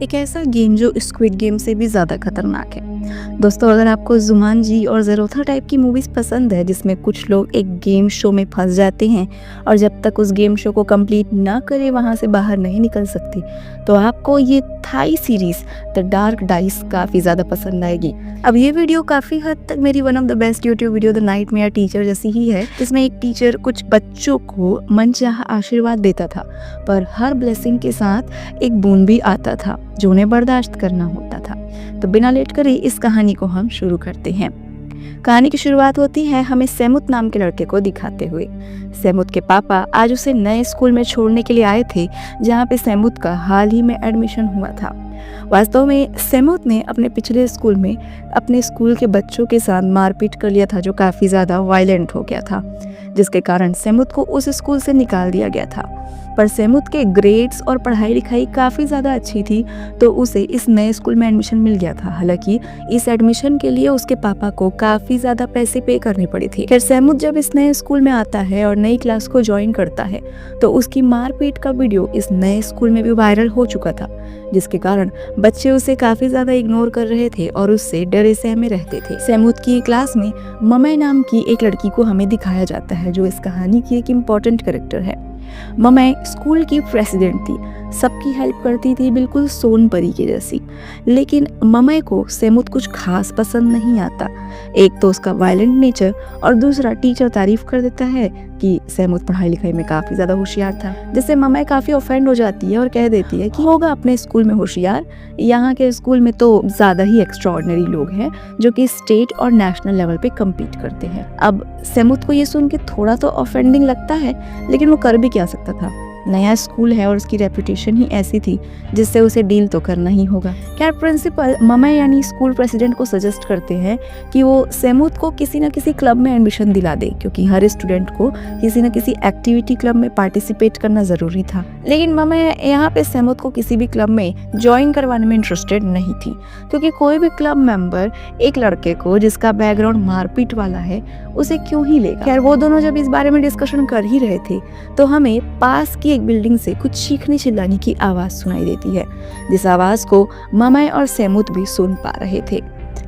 एक ऐसा गेम जो स्क्विड गेम से भी ज़्यादा खतरनाक है। दोस्तों, अगर आपको जुमानजी और ज़ेरोथा टाइप की मूवीज़ पसंद है जिसमें कुछ लोग एक गेम शो में फंस जाते हैं और जब तक उस गेम शो को कंप्लीट ना करे वहाँ से बाहर नहीं निकल सकते, तो आपको ये Thai series the dark dice काफ़ी ज़्यादा पसंद आएगी। अब ये वीडियो काफ़ी हद तक मेरी one of the best YouTube video the nightmare teacher जैसी ही है, जिसमें एक टीचर कुछ बच्चों को मनचाहा आशीर्वाद देता था, पर हर ब्लेसिंग के साथ एक बूंद भी आता था जो उन्हें बर्दाश्त करना होता था। तो बिना लेट करे इस कहानी को हम शुरू करते हैं। कहानी की शुरुआत होती है हमें सेमुत नाम के लड़के को दिखाते हुए। सेमुत के पापा आज उसे नए स्कूल में छोड़ने के लिए आए थे, जहाँ पे सेमुत का हाल ही में एडमिशन हुआ था। वास्तव में सेमुत ने अपने पिछले स्कूल में अपने स्कूल के बच्चों के साथ मारपीट कर लिया था, जो काफ़ी ज़्यादा वायलेंट हो गया था, जिसके कारण सेमुत को उस स्कूल से निकाल दिया गया था। पर सेमुत के ग्रेड्स और पढ़ाई लिखाई काफ़ी ज़्यादा अच्छी थी, तो उसे इस नए स्कूल में एडमिशन मिल गया था। हालांकि इस एडमिशन के लिए उसके पापा को काफ़ी ज़्यादा पैसे पे करने पड़े थे। खैर, सेमुत जब इस नए स्कूल में आता है और नई क्लास को ज्वाइन करता है, तो उसकी मारपीट का वीडियो इस नए स्कूल में भी वायरल हो चुका था, जिसके कारण बच्चे उसे काफ़ी ज़्यादा इग्नोर कर रहे थे और उससे डरे सहमे रहते थे। सेमुत की क्लास में ममय नाम की एक लड़की को हमें दिखाया जाता है, जो इस कहानी की एक इम्पॉर्टेंट कैरेक्टर है। ममय स्कूल की प्रेसिडेंट थी, सबकी हेल्प करती थी, बिल्कुल सोन परी के जैसी। लेकिन ममय को सेमुत कुछ खास पसंद नहीं आता। एक तो उसका वायलेंट नेचर और दूसरा टीचर तारीफ कर देता है कि सेमुत पढ़ाई लिखाई में काफ़ी ज़्यादा होशियार था, जिससे ममय काफ़ी ऑफेंड हो जाती है और कह देती है कि होगा अपने स्कूल में होशियार, यहाँ के स्कूल में तो ज़्यादा ही एक्स्ट्रॉर्डिनरी लोग हैं जो कि स्टेट और नेशनल लेवल पे कम्पीट करते हैं। अब सेमुत को ये सुन के थोड़ा तो ऑफेंडिंग लगता है, लेकिन वो कर भी क्या सकता था। नया स्कूल है और उसकी रेपुटेशन ही ऐसी थी जिससे उसे डील तो करना ही होगा। खैर, प्रिंसिपल ममय यानी स्कूल प्रेसिडेंट को सजेस्ट करते हैं कि वो सेमुत को किसी न किसी क्लब में एडमिशन दिला दे, क्योंकि हर स्टूडेंट को किसी न किसी एक्टिविटी क्लब में पार्टिसिपेट करना ज़रूरी था। लेकिन ममय यहाँ पे सेमुत को किसी भी क्लब में ज्वाइन करवाने में इंटरेस्टेड नहीं थी, क्योंकि कोई भी क्लब मेंबर एक लड़के को जिसका बैकग्राउंड मारपीट वाला है उसे क्यों ही लेगा। खैर, वो दोनों जब इस बारे में डिस्कशन कर ही रहे थे, तो हमें पास की एक बिल्डिंग से कुछ चीखने चिल्लाने की आवाज़ सुनाई देती है, जिस आवाज़ को ममय और सेमुत भी सुन पा रहे थे।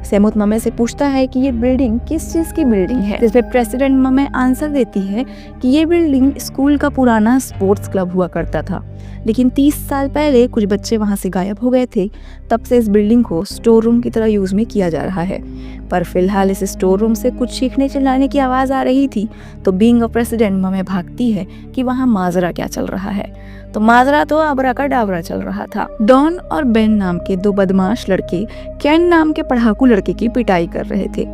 सेमुत ममय से पूछता है कि ये बिल्डिंग किस चीज़ की बिल्डिंग है, जिस पे प्रेसिडेंट ममय आंसर देती है कि ये बिल्डिंग स्कूल का पुराना स्पोर्ट्स क्लब हुआ करता था, लेकिन 30 साल पहले कुछ बच्चे वहाँ से गायब हो गए थे। तब से इस बिल्डिंग को स्टोर रूम की तरह यूज़ में किया जा रहा है। पर फिलहाल इस स्टोर रूम से कुछ चीखने चिल्लाने की आवाज़ आ रही थी, तो बीइंग अ प्रेसिडेंट ममय भागती है कि वहाँ माजरा क्या चल रहा है। तो माजरा तो अबराकाडाबरा चल रहा था। डॉन और बेन नाम के दो बदमाश लड़के केन नाम के पढ़ाकू लड़के की पिटाई कर रहे थे।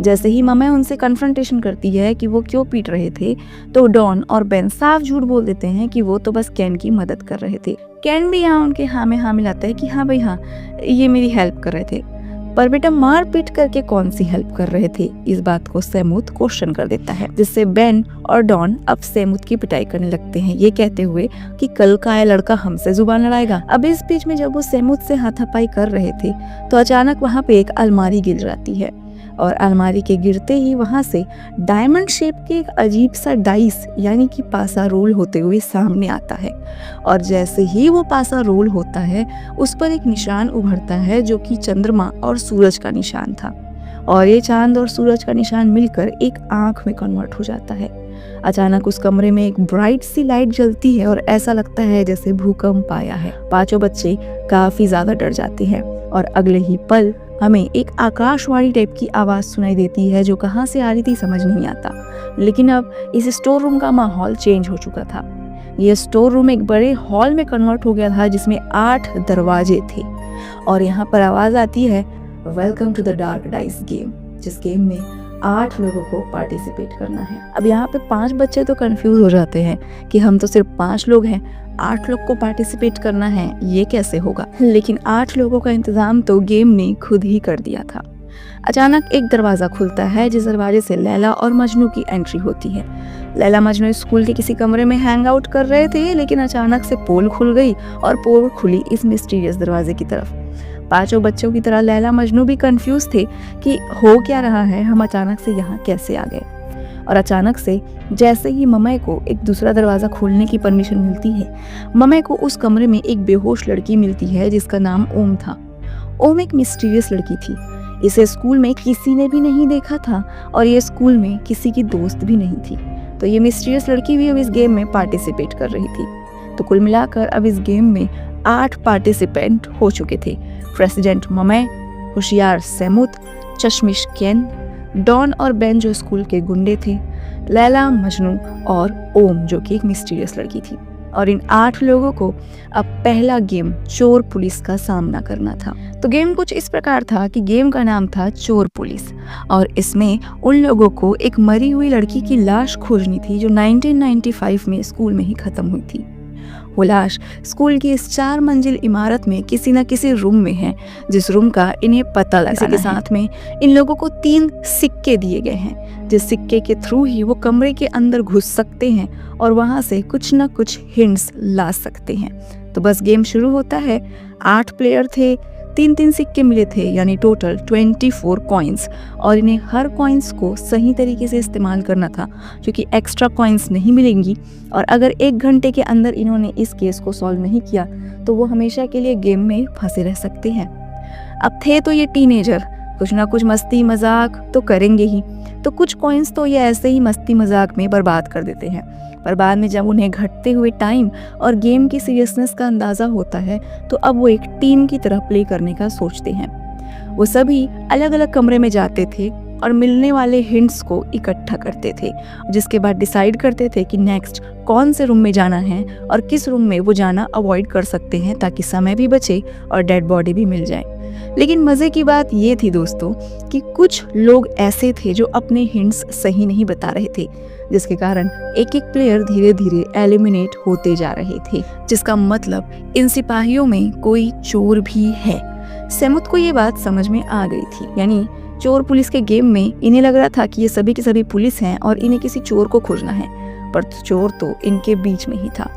जैसे ही ममय उनसे कन्फ्रंटेशन करती है कि वो क्यों पीट रहे थे, तो डॉन और बेन साफ झूठ बोल देते हैं कि वो तो बस केन की मदद कर रहे थे। केन भी यहाँ उनके हाँ में हाँ मिलाता है कि हाँ भाई हाँ, ये मेरी हेल्प कर रहे थे। पर बेटा, मार पीट करके कौन सी हेल्प कर रहे थे, इस बात को सेमुत क्वेश्चन कर देता है, जिससे बेन और डॉन अब सेमुत की पिटाई करने लगते हैं, ये कहते हुए कि कल का आया लड़का हमसे जुबान लड़ाएगा। अब इस बीच में जब वो सेमुत से हाथापाई कर रहे थे, तो अचानक वहाँ पे एक अलमारी गिर जाती है और अलमारी के गिरते ही वहाँ से डायमंड शेप के एक अजीब सा डाइस यानी कि पासा रोल होते हुए सामने आता है। और जैसे ही वो पासा रोल होता है, उस पर एक निशान उभरता है जो कि चंद्रमा और सूरज का निशान था, और ये चांद और सूरज का निशान मिलकर एक आंख में कन्वर्ट हो जाता है। अचानक उस कमरे में एक ब्राइट सी लाइट जलती है और ऐसा लगता है जैसे भूकंप आया है। पांचों बच्चे काफी ज्यादा डर जाते हैं और अगले ही पल हमें एक आकाशवाणी टाइप की आवाज़ सुनाई देती है, जो कहाँ से आ रही थी समझ नहीं आता। लेकिन अब इस स्टोर रूम का माहौल चेंज हो चुका था। ये स्टोर रूम एक बड़े हॉल में कन्वर्ट हो गया था, जिसमें 8 दरवाजे थे, और यहाँ पर आवाज़ आती है, welcome to the dark dice game, जिस गेम में 8 लोगों को पार्टिसिपेट करना है। अब यहाँ पे 5 बच्चे तो कंफ्यूज हो जाते हैं कि हम तो सिर्फ 5 लोग हैं, 8 लोग को पार्टिसिपेट करना है, ये कैसे होगा। लेकिन 8 लोगों का इंतजाम तो गेम ने खुद ही कर दिया था। अचानक एक दरवाज़ा खुलता है, जिस दरवाजे से लैला और मजनू की एंट्री होती है। लैला मजनू स्कूल के किसी कमरे में हैंग आउट कर रहे थे, लेकिन अचानक से पोल खुल गई और पोल खुली इस मिस्टीरियस दरवाजे की तरफ। पांचों बच्चों की तरह लैला मजनू भी कंफ्यूज थे कि हो क्या रहा है, हम अचानक से यहाँ कैसे आ गए। और अचानक से जैसे ही ममय को एक दूसरा दरवाज़ा खोलने की परमिशन मिलती है, ममय को उस कमरे में एक बेहोश लड़की मिलती है जिसका नाम ओम था। ओम एक मिस्टीरियस लड़की थी। इसे स्कूल में किसी ने भी नहीं देखा था और ये स्कूल में किसी की दोस्त भी नहीं थी। तो ये मिस्टीरियस लड़की भी अब इस गेम में पार्टिसिपेट कर रही थी। तो कुल मिलाकर अब इस गेम में 8 पार्टिसिपेंट हो चुके थे। प्रेसिडेंट ममय, होशियार सेमुत, चश्मिश केन, डॉन और बेन जो स्कूल के गुंडे थे, लैला, मजनू और ओम जो कि एक मिस्टीरियस लड़की थी। और इन 8 लोगों को अब पहला गेम चोर पुलिस का सामना करना था। तो गेम कुछ इस प्रकार था कि गेम का नाम था चोर पुलिस और इसमें उन लोगों को एक मरी हुई लड़की की लाश खोजनी थी जो 1995 में स्कूल में ही खत्म हुई थी। वो लाश स्कूल की इस 4 मंजिल इमारत में किसी न किसी रूम में है, जिस रूम का इन्हें पता लगाना है। इसके साथ में इन लोगों को 3 सिक्के दिए गए हैं, जिस सिक्के के थ्रू ही वो कमरे के अंदर घुस सकते हैं और वहां से कुछ न कुछ हिंट्स ला सकते हैं। तो बस गेम शुरू होता है। 8 प्लेयर थे, 3-3 सिक्के मिले थे, यानी टोटल 24 कॉइन्स और इन्हें हर कॉइन्स को सही तरीके से इस्तेमाल करना था क्योंकि एक्स्ट्रा कॉइन्स नहीं मिलेंगी और अगर 1 घंटे के अंदर इन्होंने इस केस को सॉल्व नहीं किया तो वो हमेशा के लिए गेम में फंसे रह सकते हैं। अब थे तो ये टीनेजर, कुछ ना कुछ मस्ती मजाक तो करेंगे ही, तो कुछ कॉइन्स तो ये ऐसे ही मस्ती मजाक में बर्बाद कर देते हैं। पर बाद में जब उन्हें घटते हुए टाइम और गेम की सीरियसनेस का अंदाज़ा होता है तो अब वो एक टीम की तरह प्ले करने का सोचते हैं। वो सभी अलग अलग कमरे में जाते थे और मिलने वाले हिंट्स को इकट्ठा करते थे, जिसके बाद डिसाइड करते थे कि नेक्स्ट कौन से रूम में जाना है और किस रूम में वो जाना अवॉइड कर सकते हैं ताकि समय भी बचे और डेड बॉडी भी मिल जाए। लेकिन मज़े की बात ये थी दोस्तों कि कुछ लोग ऐसे थे जो अपने हिंट्स सही नहीं बता रहे थे, जिसके कारण एक एक प्लेयर धीरे धीरे एलिमिनेट होते जा रहे थे, जिसका मतलब इन सिपाहियों में कोई चोर भी है। सेमुत को ये बात समझ में आ गई थी, यानी चोर पुलिस के गेम में इन्हें लग रहा था कि ये सभी की सभी पुलिस हैं और इन्हें किसी चोर को खोजना है, पर चोर तो इनके बीच में ही था।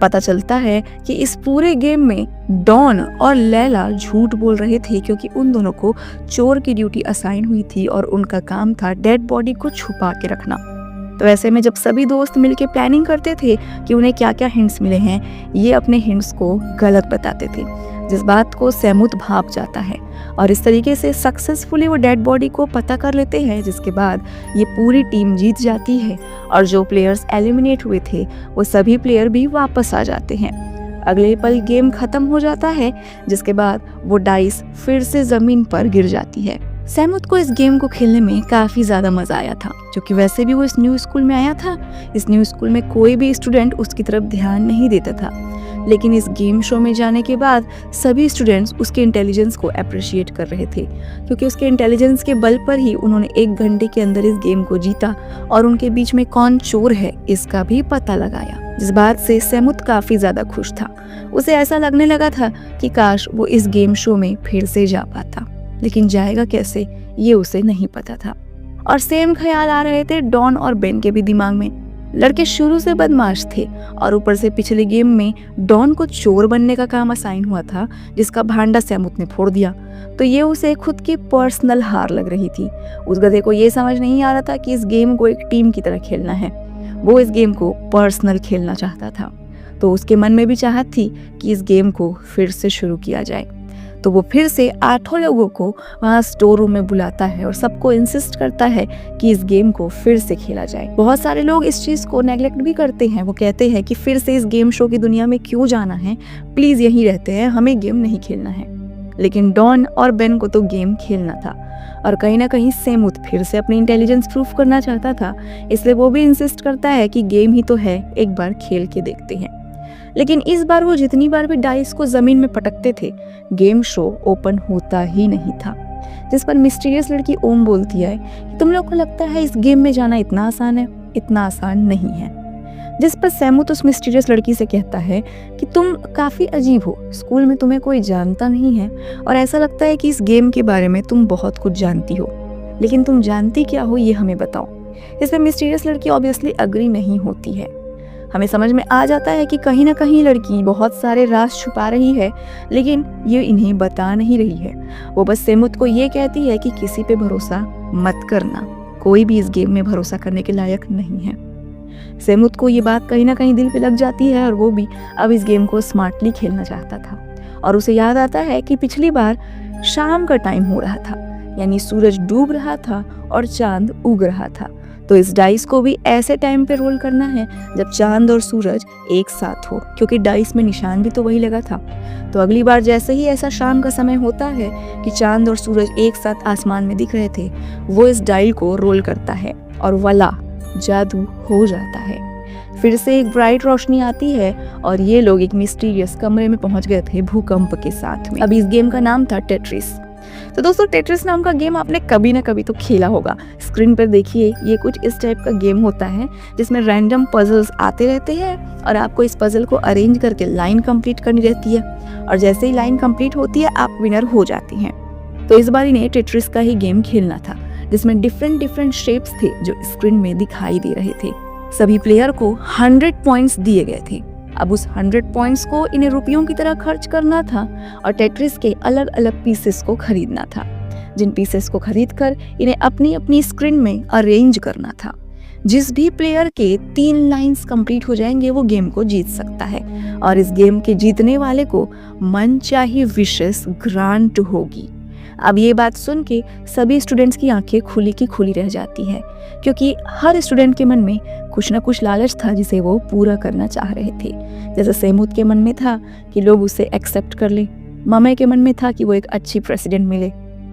पता चलता है कि इस पूरे गेम में डॉन और लैला झूठ बोल रहे थे क्योंकि उन दोनों को चोर की ड्यूटी असाइन हुई थी और उनका काम था डेड बॉडी को छुपा के रखना। तो ऐसे में जब सभी दोस्त मिलके प्लानिंग करते थे कि उन्हें क्या क्या हिंट्स मिले हैं, ये अपने हिंट्स को गलत बताते थे, जिस बात को सेमुत भाप जाता है और इस तरीके से सक्सेसफुली वो डेड बॉडी को पता कर लेते हैं, जिसके बाद ये पूरी टीम जीत जाती है और जो प्लेयर्स एलिमिनेट हुए थे वो सभी प्लेयर भी वापस आ जाते हैं। अगले पल गेम खत्म हो जाता है, जिसके बाद वो डाइस फिर से जमीन पर गिर जाती है। सेमुत को इस गेम को खेलने में काफ़ी ज़्यादा मज़ा आया था क्योंकि वैसे भी वो इस न्यू स्कूल में आया था। इस न्यू स्कूल में कोई भी स्टूडेंट उसकी तरफ ध्यान नहीं देता था, लेकिन इस गेम शो में जाने के बाद सभी स्टूडेंट्स उसके इंटेलिजेंस को अप्रिशिएट कर रहे थे क्योंकि उसके इंटेलिजेंस के बल पर ही उन्होंने 1 घंटे के अंदर इस गेम को जीता और उनके बीच में कौन चोर है इसका भी पता लगाया, जिस बात से सेमुत काफ़ी ज़्यादा खुश था। उसे ऐसा लगने लगा था कि काश वो इस गेम शो में फिर से जा पाता, लेकिन जाएगा कैसे ये उसे नहीं पता था। और सेम ख्याल आ रहे थे डॉन और बेन के भी दिमाग में। लड़के शुरू से बदमाश थे और ऊपर से पिछले गेम में डॉन को चोर बनने का काम असाइन हुआ था, जिसका भांडा सेमुत ने फोड़ दिया। तो ये उसे खुद की पर्सनल हार लग रही थी। उस गधे को ये समझ नहीं आ रहा था कि इस गेम को एक टीम की तरह खेलना है, वो इस गेम को पर्सनल खेलना चाहता था। तो उसके मन में भी चाहत थी कि इस गेम को फिर से शुरू किया जाए। तो वो फिर से 8 लोगों को वहाँ स्टोर रूम में बुलाता है और सबको इंसिस्ट करता है कि इस गेम को फिर से खेला जाए। बहुत सारे लोग इस चीज़ को नेग्लेक्ट भी करते हैं। वो कहते हैं कि फिर से इस गेम शो की दुनिया में क्यों जाना है, प्लीज़ यहीं रहते हैं, हमें गेम नहीं खेलना है। लेकिन डॉन और बेन को तो गेम खेलना था और कहीं ना कहीं सेमुत फिर से अपनी इंटेलिजेंस प्रूफ करना चाहता था, इसलिए वो भी इंसिस्ट करता है कि गेम ही तो है, एक बार खेल के देखते हैं। लेकिन इस बार वो जितनी बार भी डाइस को जमीन में पटकते थे, गेम शो ओपन होता ही नहीं था, जिस पर मिस्टीरियस लड़की ओम बोलती है कि तुम लोग को लगता है इस गेम में जाना इतना आसान है, इतना आसान नहीं है। जिस पर सेमुत उस मिस्टीरियस लड़की से कहता है कि तुम काफ़ी अजीब हो, स्कूल में तुम्हें कोई जानता नहीं है और ऐसा लगता है कि इस गेम के बारे में तुम बहुत कुछ जानती हो, लेकिन तुम जानती क्या हो ये हमें बताओ। इस पर मिस्टीरियस लड़की ऑब्वियसली अग्री नहीं होती है। हमें समझ में आ जाता है कि कहीं ना कहीं लड़की बहुत सारे राज छुपा रही है, लेकिन ये इन्हें बता नहीं रही है। वो बस सेमुत को ये कहती है कि किसी पे भरोसा मत करना, कोई भी इस गेम में भरोसा करने के लायक नहीं है। सेमुत को ये बात कहीं ना कहीं दिल पे लग जाती है और वो भी अब इस गेम को स्मार्टली खेलना चाहता था। और उसे याद आता है कि पिछली बार शाम का टाइम हो रहा था, यानी सूरज डूब रहा था और चांद उग रहा था। तो इस डाइस को भी ऐसे टाइम पे रोल करना है जब चांद और सूरज एक साथ हो, क्योंकि डाइस में निशान भी तो वही लगा था। तो अगली बार जैसे ही ऐसा शाम का समय होता है कि चांद और सूरज एक साथ आसमान में दिख रहे थे, वो इस डाइल को रोल करता है और वला जादू हो जाता है। फिर से एक ब्राइट रोशनी आती है और ये लोग एक मिस्टीरियस कमरे में पहुंच गए थे भूकंप के साथ में। अब इस गेम का नाम था टेट्रिस। तो दोस्तों, टेट्रिस नाम का गेम आपने कभी ना कभी तो खेला होगा। स्क्रीन पर देखिए, ये कुछ इस टाइप का गेम होता है जिसमें रैंडम पजल्स आते रहते हैं और आपको इस पजल को अरेंज करके लाइन कंप्लीट करनी रहती है और जैसे ही लाइन कंप्लीट होती है आप विनर हो जाती हैं। तो इस बार इन्हें टेट्रिस का ही गेम खेलना था जिसमें डिफरेंट शेप्स थे जो स्क्रीन में दिखाई दे रहे थे। सभी प्लेयर को 100 पॉइंट्स दिए गए थे। अब उस 100 पॉइंट्स को इन्हें रुपयों की तरह खर्च करना था और टेट्रिस के अलग अलग पीसेस को खरीदना था, जिन पीसेस को खरीदकर इन्हें अपनी अपनी स्क्रीन में अरेंज करना था। जिस भी प्लेयर के 3 लाइंस कंप्लीट हो जाएंगे वो गेम को जीत सकता है और इस गेम के जीतने वाले को मनचाही विशेष ग्रांट होगी। अब ये बात सुन के सभी स्टूडेंट्स की आंखें खुली की खुली रह जाती है, क्योंकि हर स्टूडेंट के मन में कुछ ना कुछ लालच था जिसे वो पूरा करना चाह रहे थे। जैसे सेमुत के मन में था कि लोग उसे एक्सेप्ट कर ले, ममय के मन में था कि वो एक अच्छी प्रेसिडेंट मिले,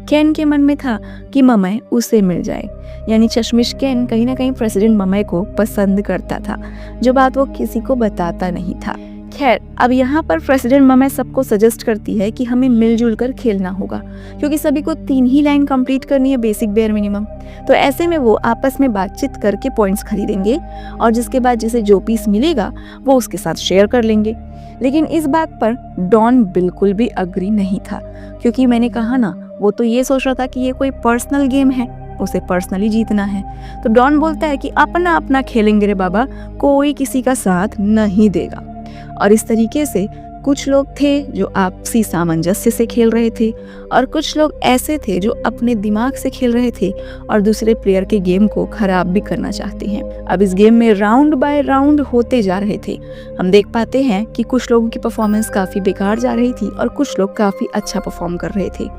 केन के मन में था कि ममय उसे मिल जाए। यानी चश्मिश केन कहीं ना कहीं प्रेसिडेंट ममय को पसंद करता था, जो बात वो किसी को बताता नहीं था। खैर, अब यहाँ पर प्रेसिडेंट ममय सबको सजेस्ट करती है कि हमें मिलजुल कर खेलना होगा, क्योंकि सभी को 3 ही लाइन कंप्लीट करनी है, बेसिक बेयर मिनिमम। तो ऐसे में वो आपस में बातचीत करके पॉइंट्स खरीदेंगे और जिसके बाद जिसे जो पीस मिलेगा वो उसके साथ शेयर कर लेंगे। लेकिन इस बात पर डॉन बिल्कुल भी अग्री नहीं था, क्योंकि मैंने कहा ना, वो तो ये सोच रहा था कि ये कोई पर्सनल गेम है, उसे पर्सनली जीतना है। तो डॉन बोलता है कि अपना अपना खेलेंगे रे बाबा, कोई किसी का साथ नहीं देगा। और इस तरीके से कुछ लोग थे जो आपसी सामंजस्य से खेल रहे थे और कुछ लोग ऐसे थे जो अपने दिमाग से खेल रहे थे और दूसरे प्लेयर के गेम को खराब भी करना चाहते हैं। अब इस गेम में राउंड बाय राउंड होते जा रहे थे। हम देख पाते हैं कि कुछ लोगों की परफॉर्मेंस काफ़ी बेकार जा रही थी और कुछ लोग काफ़ी अच्छा परफॉर्म कर रहे थे।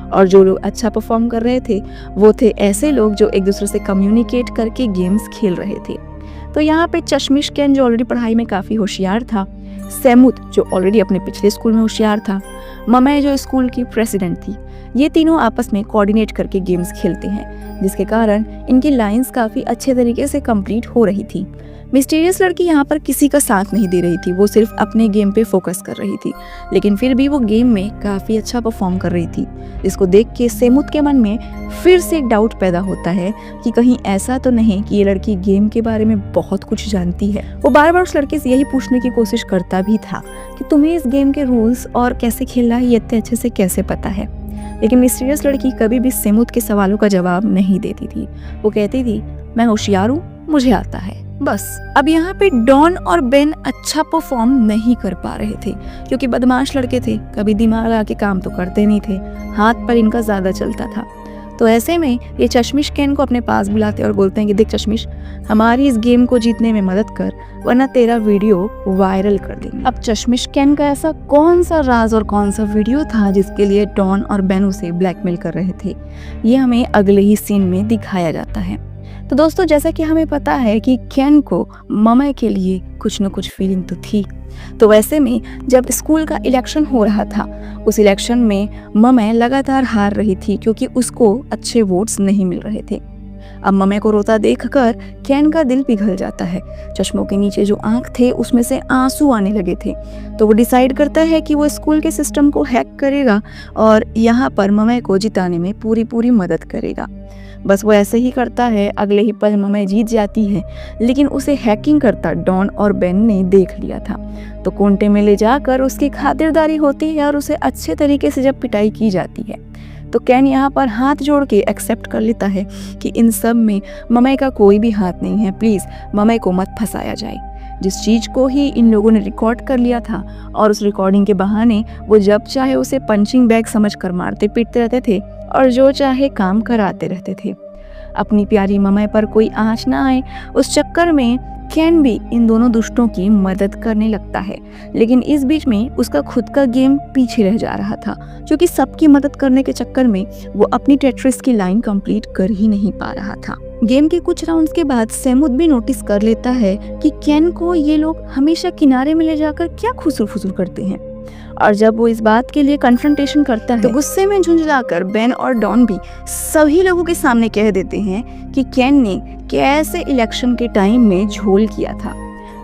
और जो लोग अच्छा परफॉर्म कर रहे थे वो थे ऐसे लोग जो एक दूसरे से कम्युनिकेट करके गेम्स खेल रहे थे। तो यहाँ पे चश्मिश केन जो ऑलरेडी पढ़ाई में काफ़ी होशियार था, सेमुत जो ऑलरेडी अपने पिछले स्कूल में होशियार था, ममय जो स्कूल की प्रेसिडेंट थी, ये तीनों आपस में कोऑर्डिनेट करके गेम्स खेलते हैं, जिसके कारण इनकी लाइंस काफ़ी अच्छे तरीके से कंप्लीट हो रही थी। मिस्टीरियस लड़की यहाँ पर किसी का साथ नहीं दे रही थी, वो सिर्फ अपने गेम पे फोकस कर रही थी, लेकिन फिर भी वो गेम में काफ़ी अच्छा परफॉर्म कर रही थी, जिसको देख के सेमुत के मन में फिर से एक डाउट पैदा होता है कि कहीं ऐसा तो नहीं कि ये लड़की गेम के बारे में बहुत कुछ जानती है। वो बार बार उस लड़के से यही पूछने की कोशिश करता भी था कि तुम्हें इस गेम के रूल्स और कैसे खेलना है ये इतने अच्छे से कैसे पता है। लेकिन मिस्टीरियस लड़की कभी भी सेमुत के सवालों का जवाब नहीं देती थी। वो कहती थी, मैं होशियार हूँ, मुझे आता है, बस। अब यहाँ पे डॉन और बेन अच्छा परफॉर्म नहीं कर पा रहे थे, क्योंकि बदमाश लड़के थे, कभी दिमाग लगा के काम तो करते नहीं थे, हाथ पर इनका ज्यादा चलता था। तो ऐसे में ये चश्मिश केन को अपने पास बुलाते और बोलते हैं कि देख चश्मिश, हमारी इस गेम को जीतने में मदद कर, वरना तेरा वीडियो वायरल कर देंगे। अब चश्मिश केन का ऐसा कौन सा राज और कौन सा वीडियो था जिसके लिए डॉन और बेन उसे ब्लैकमेल कर रहे थे, ये हमें अगले ही सीन में दिखाया जाता है। तो दोस्तों, जैसा कि हमें पता है कि केन को ममय के लिए कुछ न कुछ फीलिंग तो थी। तो वैसे में जब स्कूल का इलेक्शन हो रहा था, उस इलेक्शन में ममय लगातार हार रही थी क्योंकि उसको अच्छे वोट्स नहीं मिल रहे थे। अब ममय को रोता देखकर केन का दिल पिघल जाता है। चश्मों के नीचे जो आंख थे उसमें से आंसू आने लगे थे। तो वो डिसाइड करता है कि वो स्कूल के सिस्टम को हैक करेगा और यहाँ पर ममय को जिताने में पूरी मदद करेगा। बस वो ऐसे ही करता है। अगले ही पल ममय जीत जाती है, लेकिन उसे हैकिंग करता डॉन और बेन ने देख लिया था। तो कोंटे में ले जाकर उसकी खातिरदारी होती है और उसे अच्छे तरीके से जब पिटाई की जाती है तो केन यहाँ पर हाथ जोड़ के एक्सेप्ट कर लेता है कि इन सब में ममय का कोई भी हाथ नहीं है, प्लीज़ ममय को मत फंसाया जाए। जिस चीज़ को ही इन लोगों ने रिकॉर्ड कर लिया था और उस रिकॉर्डिंग के बहाने वो जब चाहे उसे पंचिंग बैग समझ कर मारते पीटते रहते थे और जो चाहे काम कराते रहते थे। अपनी प्यारी ममय पर कोई आँच ना आए, उस चक्कर में केन भी इन दोनों दुष्टों की मदद करने लगता है। लेकिन इस बीच में उसका खुद का गेम पीछे रह जा रहा था, क्योंकि सबकी मदद करने के चक्कर में वो अपनी टेट्रिस की लाइन कंप्लीट कर ही नहीं पा रहा था। गेम के कुछ राउंड्स के बाद सेमुद भी नोटिस कर लेता है कि केन को ये लोग हमेशा किनारे में ले जाकर क्या खुसुर फुसुर करते हैं, और जब वो इस बात के लिए कन्फ्रंटेशन करता है तो गुस्से में झुंझलाकर बेन और डॉन भी सभी लोगों के सामने कह देते हैं कि केन ने कैसे इलेक्शन के टाइम में झोल किया था।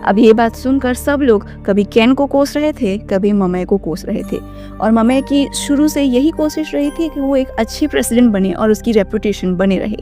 अब ये बात सुनकर सब लोग कभी केन को कोस रहे थे, कभी ममय को कोस रहे थे, और ममय की शुरू से यही कोशिश रही थी कि वो एक अच्छी प्रेसिडेंट बने और उसकी रेपुटेशन बने रहे।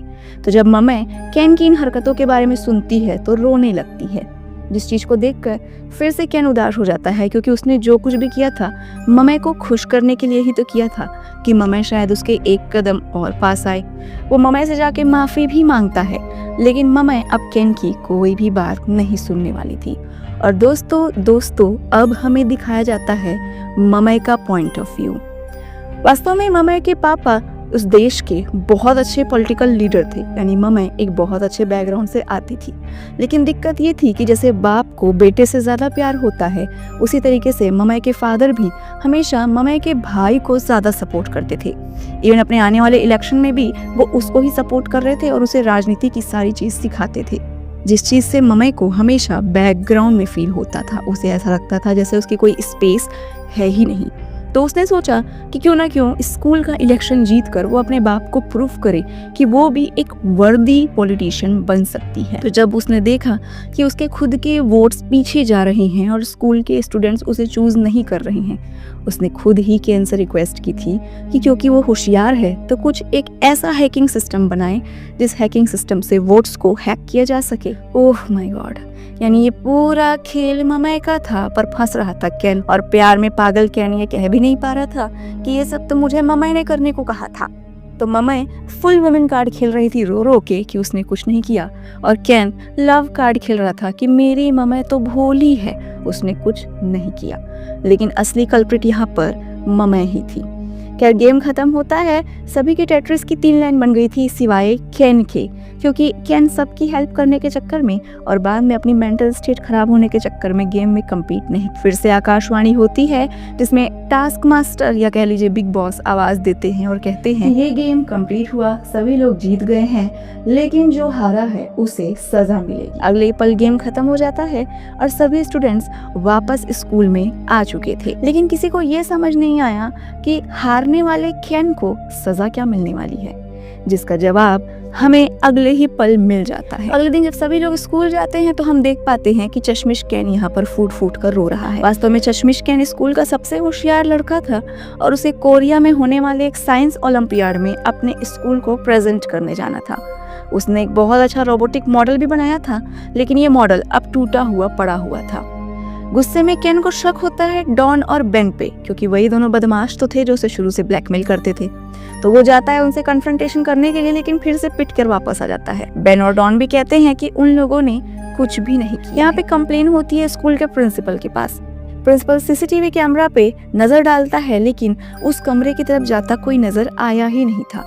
तो जब ममय केन की इन हरकतों के बारे में सुनती है तो रोने लगती है, जिस चीज़ को देखकर फिर से केन उदास हो जाता है, क्योंकि उसने जो कुछ भी किया था ममय को खुश करने के लिए ही तो किया था कि ममय शायद उसके एक कदम और पास आए। वो ममय से जाके माफ़ी भी मांगता है, लेकिन ममय अब केन की कोई भी बात नहीं सुनने वाली थी। और दोस्तों अब हमें दिखाया जाता है ममय का पॉइंट ऑफ व्यू। वास्तव में ममय के पापा उस देश के बहुत अच्छे पॉलिटिकल लीडर थे, यानी ममय एक बहुत अच्छे बैकग्राउंड से आती थी। लेकिन दिक्कत ये थी कि जैसे बाप को बेटे से ज़्यादा प्यार होता है, उसी तरीके से ममय के फादर भी हमेशा ममय के भाई को ज़्यादा सपोर्ट करते थे। इवन अपने आने वाले इलेक्शन में भी वो उसको ही सपोर्ट कर रहे थे और उसे राजनीति की सारी चीज़ सिखाते थे, जिस चीज़ से ममय को हमेशा बैकग्राउंड में फील होता था। उसे ऐसा लगता था जैसे उसकी कोई स्पेस है ही नहीं। तो उसने सोचा कि क्यों ना क्यों स्कूल का इलेक्शन जीत कर वो अपने बाप को प्रूफ करे कि वो भी एक वर्दी पॉलिटिशियन बन सकती है। तो जब उसने देखा कि उसके खुद के वोट्स पीछे जा रहे हैं और स्कूल के स्टूडेंट्स उसे चूज नहीं कर रहे हैं, उसने खुद ही केन से रिक्वेस्ट की थी कि क्योंकि वो होशियार है तो कुछ एक ऐसा हैकिंग सिस्टम बनाए जिस हैकिंग सिस्टम से वोट्स को हैक किया जा सके। ओह माय गॉड, यानी ये पूरा खेल ममय का था, पर फंस रहा था केन। और प्यार में पागल केन ये कह भी नहीं पा रहा था कि ये सब तो मुझे ममय ने करने को कहा था। तो ममय फुल वुमेन कार्ड खेल रही थी रो रो के कि उसने कुछ नहीं किया, और केन लव कार्ड खेल रहा था कि मेरी ममय तो भोली है, उसने कुछ नहीं किया। लेकिन असली कल्प्रिट यहाँ पर ममय ही थी। क्या गेम खत्म होता है, सभी के टेट्रिस की 3 लाइन बन गई थी सिवाय केन के, क्योंकि केन सबकी हेल्प करने के चक्कर में और बाद में अपनी मेंटल स्टेट खराब होने के चक्कर में गेम में कम्पीट नहीं। फिर से आकाशवाणी होती है जिसमें टास्क मास्टर या कह लीजिए बिग बॉस आवाज देते हैं और कहते हैं ये गेम कंप्लीट हुआ, सभी लोग जीत गए हैं, लेकिन जो हारा है उसे सजा मिलेगी। अगले पल गेम खत्म हो जाता है और सभी स्टूडेंट्स वापस स्कूल में आ चुके थे, लेकिन किसी को ये समझ नहीं आया कि हारने वाले केन को सजा क्या मिलने वाली है, जिसका जवाब हमें अगले ही पल मिल जाता है। अगले दिन जब सभी लोग स्कूल जाते हैं तो हम देख पाते हैं कि चश्मिश केन यहाँ पर फूट फूट कर रो रहा है। वास्तव में चश्मिश केन स्कूल का सबसे होशियार लड़का था और उसे कोरिया में होने वाले एक साइंस ओलंपियाड में अपने स्कूल को प्रेजेंट करने जाना था। उसने एक बहुत अच्छा रोबोटिक मॉडल भी बनाया था, लेकिन ये मॉडल अब टूटा हुआ पड़ा हुआ था। गुस्से में केन को शक होता है डॉन और बेन पे, क्योंकि वही दोनों बदमाश तो थे जो उसे शुरू से ब्लैकमेल करते थे। तो वो जाता है उनसे कन्फ्रंटेशन करने के लिए, लेकिन फिर से पिट कर वापस आ जाता है। बेन और डॉन भी कहते हैं कि उन लोगों ने कुछ भी नहीं किया। यहाँ पे कंप्लेन होती है स्कूल के प्रिंसिपल के पास। प्रिंसिपल सीसीटीवी कैमरा पे नजर डालता है, लेकिन उस कमरे की तरफ जाता कोई नजर आया ही नहीं था।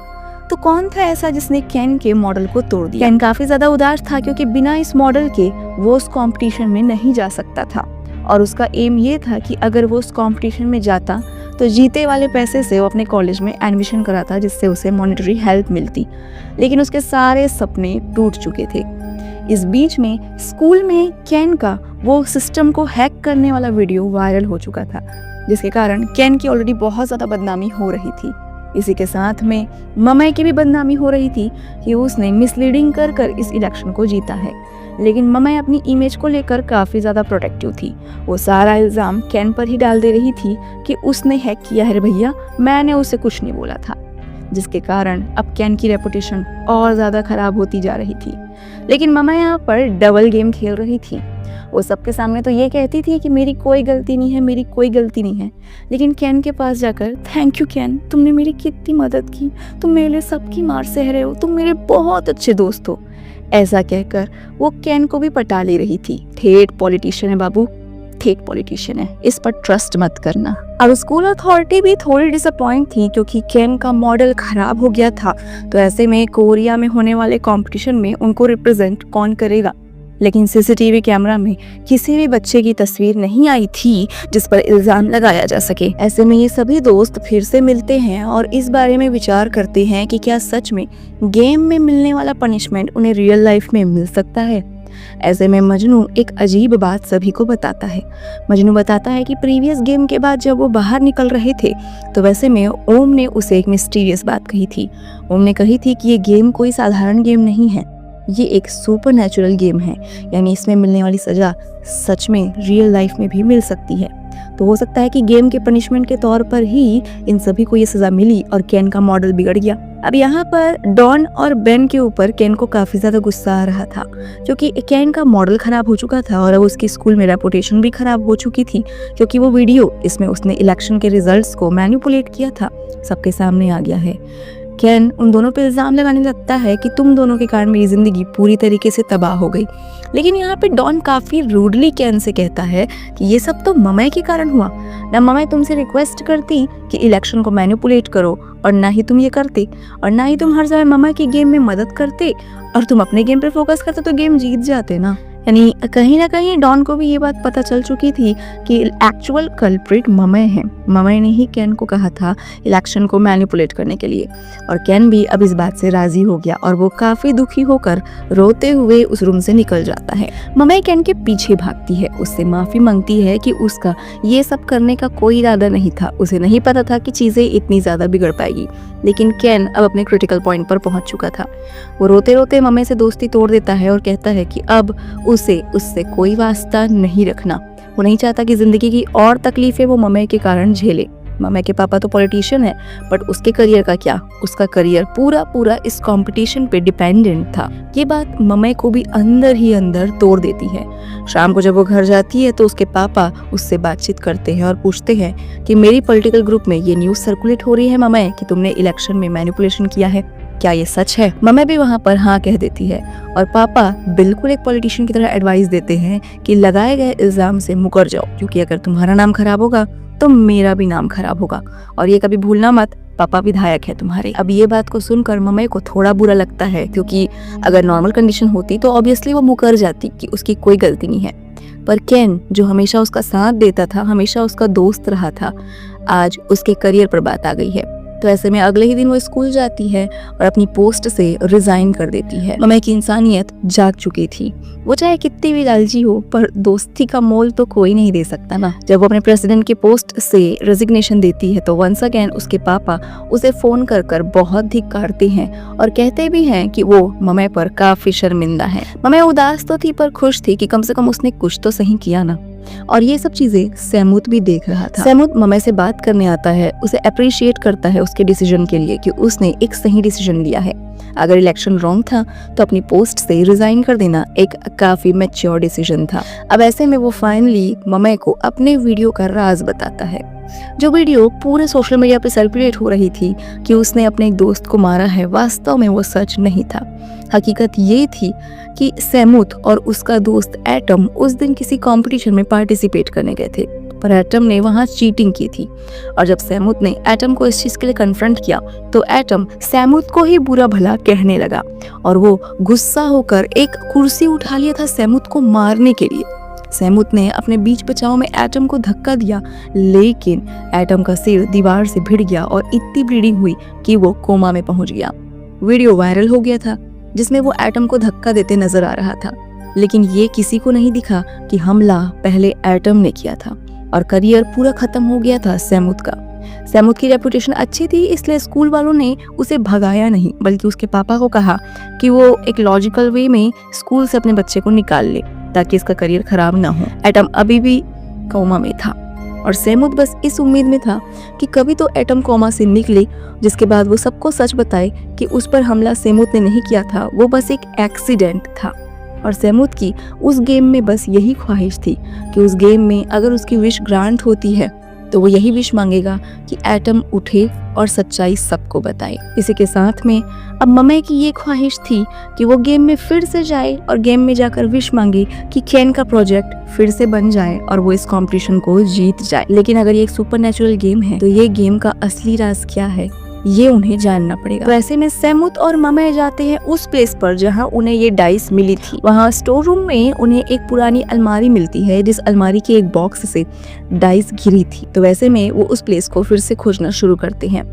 तो कौन था ऐसा जिसने केन के मॉडल को तोड़ दिया? केन काफी ज्यादा उदास था, क्योंकि बिना इस मॉडल के वो उस कॉम्पिटिशन में नहीं जा सकता था, और उसका एम ये था कि अगर वो उस कंपटीशन में जाता तो जीते वाले पैसे से वो अपने कॉलेज में एडमिशन कराता, जिससे उसे मॉनेटरी हेल्प मिलती। लेकिन उसके सारे सपने टूट चुके थे। इस बीच में स्कूल में केन का वो सिस्टम को हैक करने वाला वीडियो वायरल हो चुका था, जिसके कारण केन की ऑलरेडी बहुत ज़्यादा बदनामी हो रही थी। इसी के साथ में ममय की भी बदनामी हो रही थी कि उसने मिसलीडिंग कर कर इस इलेक्शन को जीता है। लेकिन ममय अपनी इमेज को लेकर काफ़ी ज़्यादा प्रोटेक्टिव थी। वो सारा इल्ज़ाम केन पर ही डाल दे रही थी कि उसने हैक किया है भैया, मैंने उसे कुछ नहीं बोला था, जिसके कारण अब केन की रेपुटेशन और ज़्यादा ख़राब होती जा रही थी। लेकिन ममय यहाँ पर डबल गेम खेल रही थी। वो सबके सामने तो ये कहती थी कि मेरी कोई गलती नहीं है, मेरी कोई गलती नहीं है, लेकिन केन के पास जाकर थैंक यू केन, तुमने मेरी कितनी मदद की, तुम मेरे लिए सबकी मार सह रहे हो, तुम मेरे बहुत अच्छे दोस्त हो, ऐसा कहकर वो केन को भी पटा ले रही थी। ठेठ पॉलिटिशियन है बाबू, फेक पॉलिटिशियन है, इस पर ट्रस्ट मत करना। अब स्कूल अथॉरिटी भी थोड़ी डिसअपॉइंट थी क्योंकि केन का मॉडल खराब हो गया था, तो ऐसे में कोरिया में होने वाले कंपटीशन में उनको रिप्रेजेंट कौन करेगा। लेकिन सीसीटीवी कैमरा में किसी भी बच्चे की तस्वीर नहीं आई थी जिस पर इल्जाम लगाया जा सके। ऐसे में ये सभी दोस्त फिर से मिलते हैं और इस बारे में विचार करते हैं कि क्या सच में गेम में मिलने वाला पनिशमेंट उन्हें रियल लाइफ में मिल सकता है। ऐसे में मजनू एक अजीब बात सभी को बताता है। मजनू बताता है कि प्रीवियस गेम के बाद जब वो बाहर निकल रहे थे तो वैसे में ओम ने उसे एक मिस्टीरियस बात कही थी। ओम ने कही थी कि ये गेम कोई साधारण गेम नहीं है, ये एक सुपर नेचुरल गेम है, यानी इसमें मिलने वाली सजा सच में रियल लाइफ में भी मिल सकती है। तो हो सकता है कि गेम के पनिशमेंट के तौर पर ही इन सभी को ये सजा मिली और केन का मॉडल बिगड़ गया। अब यहाँ पर डॉन और बेन के ऊपर केन को काफी ज्यादा गुस्सा आ रहा था क्योंकि केन का मॉडल खराब हो चुका था और अब उसकी स्कूल में रेपुटेशन भी खराब हो चुकी थी क्योंकि वो वीडियो इसमें उसने इलेक्शन के रिजल्ट्स को मैनिपुलेट किया था सबके सामने आ गया है। केन उन दोनों पे इल्जाम लगाने लगता है कि तुम दोनों के कारण मेरी जिंदगी पूरी तरीके से तबाह हो गई। लेकिन यहाँ पे डॉन काफी रूडली केन से कहता है कि ये सब तो ममय के कारण हुआ ना, ममय तुमसे रिक्वेस्ट करती कि इलेक्शन को मैनिपुलेट करो और ना ही तुम ये करते, और ना ही तुम हर समय ममय की गेम में मदद करते और तुम अपने गेम पे फोकस करते तो गेम जीत जाते ना। यानी कहीं ना कहीं डॉन को भी ये बात पता चल चुकी थी कि एक्चुअल कल्प्रिट ममय है। ममय ने ही केन को कहा था इलेक्शन को मैनिपुलेट करने के लिए, और केन भी अब इस बात से राजी हो गया और वो काफी दुखी होकर रोते हुए उस रूम से निकल जाता है। ममय केन के पीछे भागती है, उससे माफी मांगती है कि उसका ये सब करने का कोई इरादा नहीं था, उसे नहीं पता था कि चीजें इतनी ज्यादा बिगड़ पाएगी। लेकिन केन अब अपने क्रिटिकल पॉइंट पर पहुंच चुका था। वो रोते रोते ममय से दोस्ती तोड़ देता है और कहता है कि अब उसे उससे कोई वास्ता नहीं रखना। वो नहीं चाहता कि जिंदगी की और तकलीफें वो ममय के कारण झेले। ममय के पापा तो पॉलिटिशियन है, बट उसके करियर का क्या, उसका करियर पूरा इस कंपटीशन पे डिपेंडेंट था। ये बात ममय को भी अंदर ही अंदर तोड़ देती है। शाम को जब वो घर जाती है तो उसके पापा उससे बातचीत करते हैं और पूछते हैं कि मेरी पॉलिटिकल ग्रुप में ये न्यूज सर्कुलेट हो रही है ममय कि तुमने इलेक्शन में मैनिपुलेशन किया है, क्या ये सच है। ममय भी वहाँ पर हाँ कह देती है और पापा बिल्कुल एक पॉलिटिशियन की तरह एडवाइस देते हैं कि लगाए गए इल्जाम से मुकर जाओ, क्योंकि अगर तुम्हारा नाम खराब होगा तो मेरा भी नाम खराब होगा, और ये कभी भूलना मत पापा विधायक है तुम्हारे। अब ये बात को सुनकर ममय को थोड़ा बुरा लगता है क्योंकि अगर नॉर्मल कंडीशन होती तो ऑब्वियसली वो मुकर जाती कि उसकी कोई गलती नहीं है। पर केन जो हमेशा उसका साथ देता था, हमेशा उसका दोस्त रहा था, आज उसके करियर पर बात आ गई है। तो ऐसे में अगले ही दिन वो स्कूल जाती है और अपनी पोस्ट से रिजाइन कर देती है। ममय की इंसानियत जाग चुकी थी। वो चाहे कितनी भी लालची हो पर दोस्ती का मोल तो कोई नहीं दे सकता ना। जब वो अपने प्रेसिडेंट की पोस्ट से रेजिग्नेशन देती है तो वंस अगेन उसके पापा उसे फोन कर कर बहुत धिक्कारते हैं और कहते भी हैं कि वो ममय पर काफी शर्मिंदा है। ममय उदास तो थी पर खुश थी कि कम से कम उसने कुछ तो सही किया ना। और ये सब चीजें सैमुत भी देख रहा था। सैमुत ममय से बात करने आता है, उसे अप्रिशिएट करता है उसके डिसीजन के लिए कि उसने एक सही डिसीजन लिया है। अगर इलेक्शन रॉन्ग था तो अपनी पोस्ट से रिजाइन कर देना एक काफी मैच्योर डिसीजन था। अब ऐसे में वो फाइनली ममय को अपने वीडियो का राज बताता है। जो वीडियो पूरे सोशल मीडिया पे सर्कुलेट हो रही थी कि उसने अपने एक दोस्त को मारा है, वास्तव में वो सच नहीं था। हकीकत ये थी कि सैमुत और उसका दोस्त एटम उस दिन किसी कंपटीशन में पार्टिसिपेट करने गए थे, पर एटम ने वहां चीटिंग की थी। और जब सैमुत ने एटम को इस चीज के लिए कन्फ्रंट किया तो एटम सैमुत को ही बुरा भला कहने लगा और वो गुस्सा होकर एक कुर्सी उठा लिया था सैमुत को मारने के लिए। सैमुत ने अपने बीच बचाव में एटम को धक्का दिया, लेकिन एटम का सिर दीवार से भिड़ गया और इतनी ब्लीडिंग हुई कि वो कोमा में पहुंच गया। वीडियो वायरल हो गया था जिसमें वो एटम को धक्का देते नजर आ रहा था, लेकिन ये किसी को नहीं दिखा कि हमला पहले एटम ने किया था और करियर पूरा खत्म हो गया था सैमुत का। सैमुत की रेपुटेशन अच्छी थी, इसलिए स्कूल वालों ने उसे भगाया नहीं, बल्कि उसके पापा को कहा कि वो एक लॉजिकल वे में स्कूल से अपने बच्चे को निकाल ले ताकि इसका करियर खराब ना हो। एटम अभी भी कोमा में था और सैमुत बस इस उम्मीद में था कि कभी तो एटम कोमा से निकले, जिसके बाद वो सबको सच बताए कि उस पर हमला सैमुत ने नहीं किया था, वो बस एक एक्सीडेंट था। और सैमुत की उस गेम में बस यही ख्वाहिश थी कि उस गेम में अगर उसकी विश ग्रांट होती है तो वो यही विश मांगेगा कि एटम उठे और सच्चाई सबको बताए। इसी के साथ में अब ममय की ये ख्वाहिश थी कि वो गेम में फिर से जाए और गेम में जाकर विश मांगे कि केन का प्रोजेक्ट फिर से बन जाए और वो इस कंपटीशन को जीत जाए। लेकिन अगर ये एक सुपरनैचुरल गेम है तो ये गेम का असली राज क्या है, ये उन्हें जानना पड़ेगा। तो ऐसे में सैमुत और ममय जाते हैं उस प्लेस पर जहां उन्हें ये डाइस मिली थी। वहां स्टोर रूम में उन्हें एक पुरानी अलमारी मिलती है, जिस अलमारी के एक बॉक्स से डाइस गिरी थी। तो वैसे में वो उस प्लेस को फिर से खोजना शुरू करते हैं,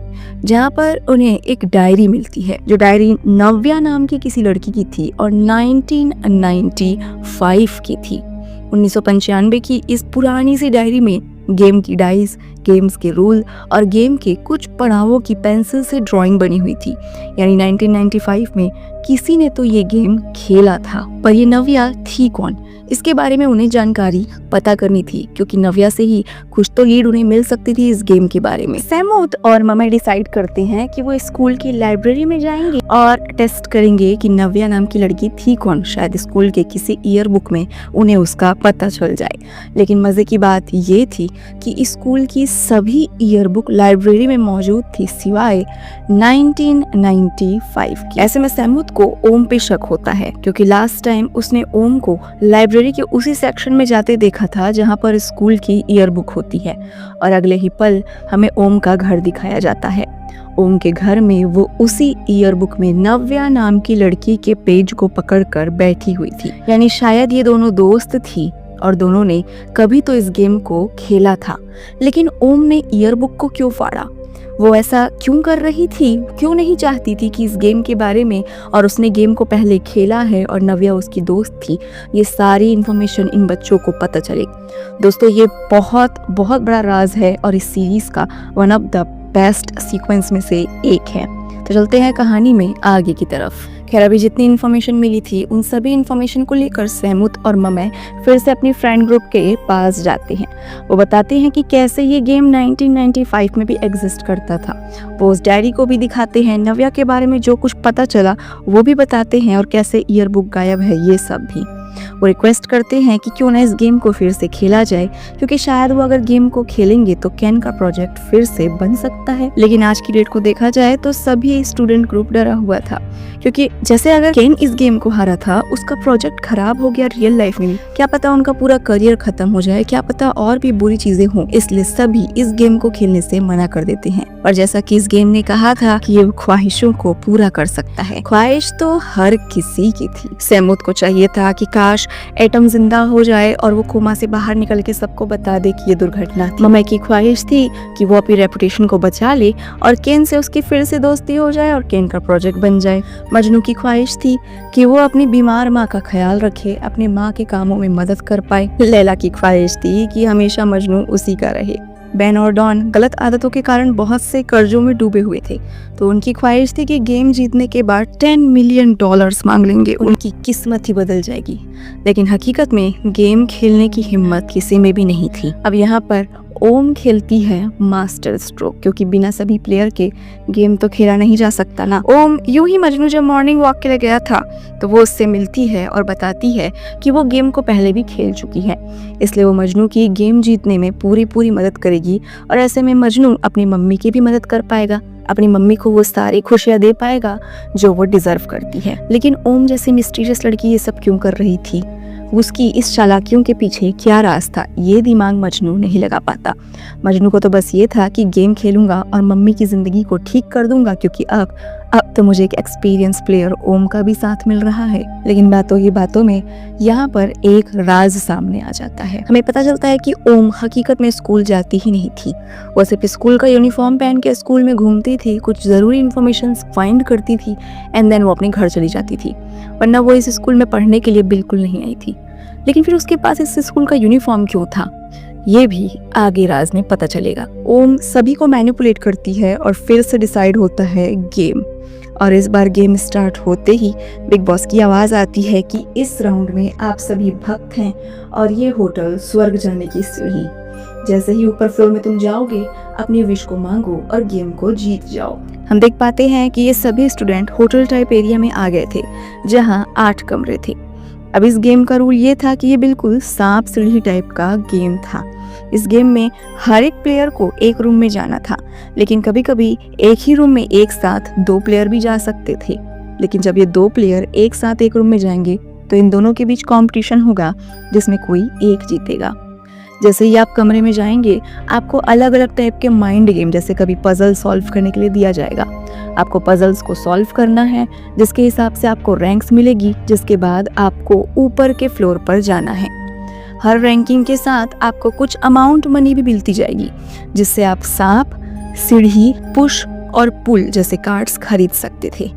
जहाँ पर उन्हें एक डायरी मिलती है, जो डायरी नव्या नाम की किसी लड़की की थी और 1995 की थी। 1995 की इस पुरानी सी डायरी में गेम की डाइस, गेम्स के रूल और गेम के कुछ पड़ावों की पेंसिल से ड्राइंग बनी हुई थी। यानी 1995 में किसी ने तो ये गेम खेला था, पर ये नव्या थी कौन, इसके बारे में उन्हें जानकारी पता करनी थी, क्योंकि नव्या से ही कुछ तो लीड उन्हें मिल सकती थी इस गेम के बारे में। सैमुत और ममय डिसाइड करते हैं कि वो स्कूल की लाइब्रेरी में जाएंगे और टेस्ट करेंगे कि नव्या नाम की लड़की थी कौन। शायद स्कूल के किसी ईयर बुक में उन्हें उसका पता चल जाए। लेकिन मजे की बात ये थी कि स्कूल की सभी ईयर बुक लाइब्रेरी में मौजूद थी सिवाय 1995 की। ऐसे में सैमुत को ओम पे शक होता है, क्योंकि लास्ट टाइम उसने ओम को लाइब्रेरी के उसी सेक्शन में जाते देखा था जहां पर स्कूल की ईयर बुक होती है। और अगले ही पल हमें ओम का घर दिखाया जाता है। ओम के घर में वो उसी ईयर बुक में नव्या नाम की लड़की के पेज को पकड़कर बैठी हुई थी। यानी शायद ये दोनों दोस्त थी और दोनों ने कभी तो इस गेम को खेला था। लेकिन ओम ने ईयर बुक को क्यों फाड़ा? वो ऐसा क्यों कर रही थी? क्यों नहीं चाहती थी कि इस गेम के बारे में, और उसने गेम को पहले खेला है और नव्या उसकी दोस्त थी, ये सारी इन्फॉर्मेशन इन बच्चों को पता चले। दोस्तों, ये बहुत बहुत बड़ा राज है और इस सीरीज का one of the best sequence में से एक है। तो चलते हैं कहानी में आगे की तरफ। खैर, अभी जितनी इन्फॉर्मेशन मिली थी उन सभी इन्फॉर्मेशन को लेकर सैमुत और ममय फिर से अपनी फ्रेंड ग्रुप के पास जाते हैं। वो बताते हैं कि कैसे ये गेम 1995 में भी एग्जिस्ट करता था। वो उस डायरी को भी दिखाते हैं, नव्या के बारे में जो कुछ पता चला वो भी बताते हैं, और कैसे ईयर बुक गायब है ये सब भी। वो रिक्वेस्ट करते हैं कि क्यों ना इस गेम को फिर से खेला जाए, क्योंकि शायद वो अगर गेम को खेलेंगे तो केन का प्रोजेक्ट फिर से बन सकता है। लेकिन आज की डेट को देखा जाए तो सभी स्टूडेंट ग्रुप डरा हुआ था, क्योंकि जैसे अगर केन इस गेम को हारा था, उसका प्रोजेक्ट खराब हो गया रियल लाइफ में, क्या पता उनका पूरा करियर खत्म हो जाए, क्या पता और भी बुरी चीजें हों। इसलिए सभी इस गेम को खेलने से मना कर देते हैं। और जैसा कि इस गेम ने कहा था कि ये ख्वाहिशों को पूरा कर सकता है, ख्वाहिश तो हर किसी की थी। सैमुत को चाहिए था कि काश एटम जिंदा हो जाए और वो कोमा से बाहर निकल के सबको बता दे कि ये दुर्घटना थी। ममय की ख्वाहिश थी कि वो अपनी रेपुटेशन को बचा ले और केन से उसकी फिर से दोस्ती हो जाए और केन का प्रोजेक्ट बन जाए। मजनू की ख्वाहिश थी कि वो अपनी बीमार माँ का ख्याल रखे, अपनी माँ के कामों में मदद कर पाए। लैला की ख्वाहिश थी कि हमेशा मजनू उसी का रहे। बेन और डॉन गलत आदतों के कारण बहुत से कर्जों में डूबे हुए थे, तो उनकी ख्वाहिश थी कि गेम जीतने के बाद $10 मिलियन मांग लेंगे, उनकी किस्मत ही बदल जाएगी। लेकिन हकीकत में गेम खेलने की हिम्मत किसी में भी नहीं थी। अब यहाँ पर ओम खेलती है मास्टर स्ट्रोक, क्योंकि बिना सभी प्लेयर के गेम तो खेला नहीं जा सकता ना। ओम यूं ही मजनू जब मॉर्निंग वॉक के लिए गया था तो वो उससे मिलती है और बताती है कि वो गेम को पहले भी खेल चुकी है, इसलिए वो मजनू की गेम जीतने में पूरी मदद करेगी। और ऐसे में मजनू अपनी मम्मी की भी मदद कर पाएगा, अपनी मम्मी को वो सारी खुशियां दे पाएगा जो वो डिजर्व करती है। लेकिन ओम जैसी मिस्टीरियस लड़की ये सब क्यों कर रही थी? उसकी इस चालाकियों के पीछे क्या राज था, ये दिमाग मजनू नहीं लगा पाता। मजनू को तो बस ये था कि गेम खेलूंगा और मम्मी की जिंदगी को ठीक कर दूंगा, क्योंकि अब तो मुझे एक एक्सपीरियंस प्लेयर ओम का भी साथ मिल रहा है। लेकिन बातों ही बातों में यहाँ पर एक राज सामने आ जाता है। हमें पता चलता है कि ओम हकीकत में स्कूल जाती ही नहीं थी। वो सिर्फ स्कूल का यूनिफॉर्म पहन के स्कूल में घूमती थी, कुछ जरूरी इन्फॉर्मेशन फाइंड करती थी एंड देन वो अपने घर चली जाती थी, वरना वो इस स्कूल में पढ़ने के लिए बिल्कुल नहीं आई थी। लेकिन फिर उसके पास इस स्कूल का यूनिफॉर्म क्यों था, ये भी आगे राज में पता चलेगा। ओम सभी को मैनिपुलेट करती है और फिर से डिसाइड होता है गेम। और इस बार गेम स्टार्ट होते ही बिग बॉस की आवाज आती है कि इस राउंड में आप सभी भक्त हैं और ये होटल स्वर्ग जाने की सीढ़ी। जैसे ही ऊपर फ्लोर में तुम जाओगे, अपनी विश को मांगो और गेम को जीत जाओ। हम देख पाते हैं कि ये सभी स्टूडेंट होटल टाइप एरिया में आ गए थे, जहां 8 कमरे थे। अब इस गेम का रूल ये था कि ये बिल्कुल सांप सीढ़ी टाइप का गेम था। इस गेम में हर एक प्लेयर को एक रूम में जाना था, लेकिन कभी कभी एक ही रूम में एक साथ 2 प्लेयर भी जा सकते थे। लेकिन जब ये 2 प्लेयर एक साथ एक रूम में जाएंगे तो इन दोनों के बीच कंपटीशन होगा जिसमें कोई एक जीतेगा। जैसे ही आप कमरे में जाएंगे आपको अलग अलग टाइप के माइंड गेम, जैसे कभी पजल सॉल्व करने के लिए दिया जाएगा। आपको पजल्स को सॉल्व करना है, जिसके हिसाब से आपको रैंक्स मिलेगी, जिसके बाद आपको ऊपर के फ्लोर पर जाना है। हर रैंकिंग के साथ आपको कुछ अमाउंट मनी भी मिलती जाएगी, जिससे आप सांप, सीढ़ी, पुश और पुल जैसे कार्ड्स खरीद सकते थे।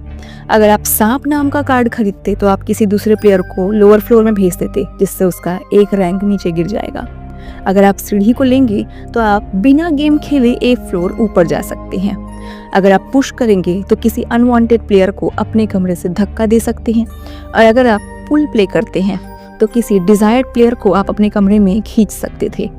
अगर आप सांप नाम का कार्ड खरीदते तो आप किसी दूसरे प्लेयर को लोअर फ्लोर में भेज देते, जिससे उसका एक रैंक नीचे गिर जाएगा। अगर आप सीढ़ी को लेंगे तो आप बिना गेम खेले एक फ्लोर ऊपर जा सकते हैं। अगर आप पुश करेंगे तो किसी अनवांटेड प्लेयर को अपने कमरे से धक्का दे सकते हैं। और अगर आप पुल प्ले करते हैं तो किसी डिजायर्ड प्लेयर को आप अपने कमरे में खींच सकते थे।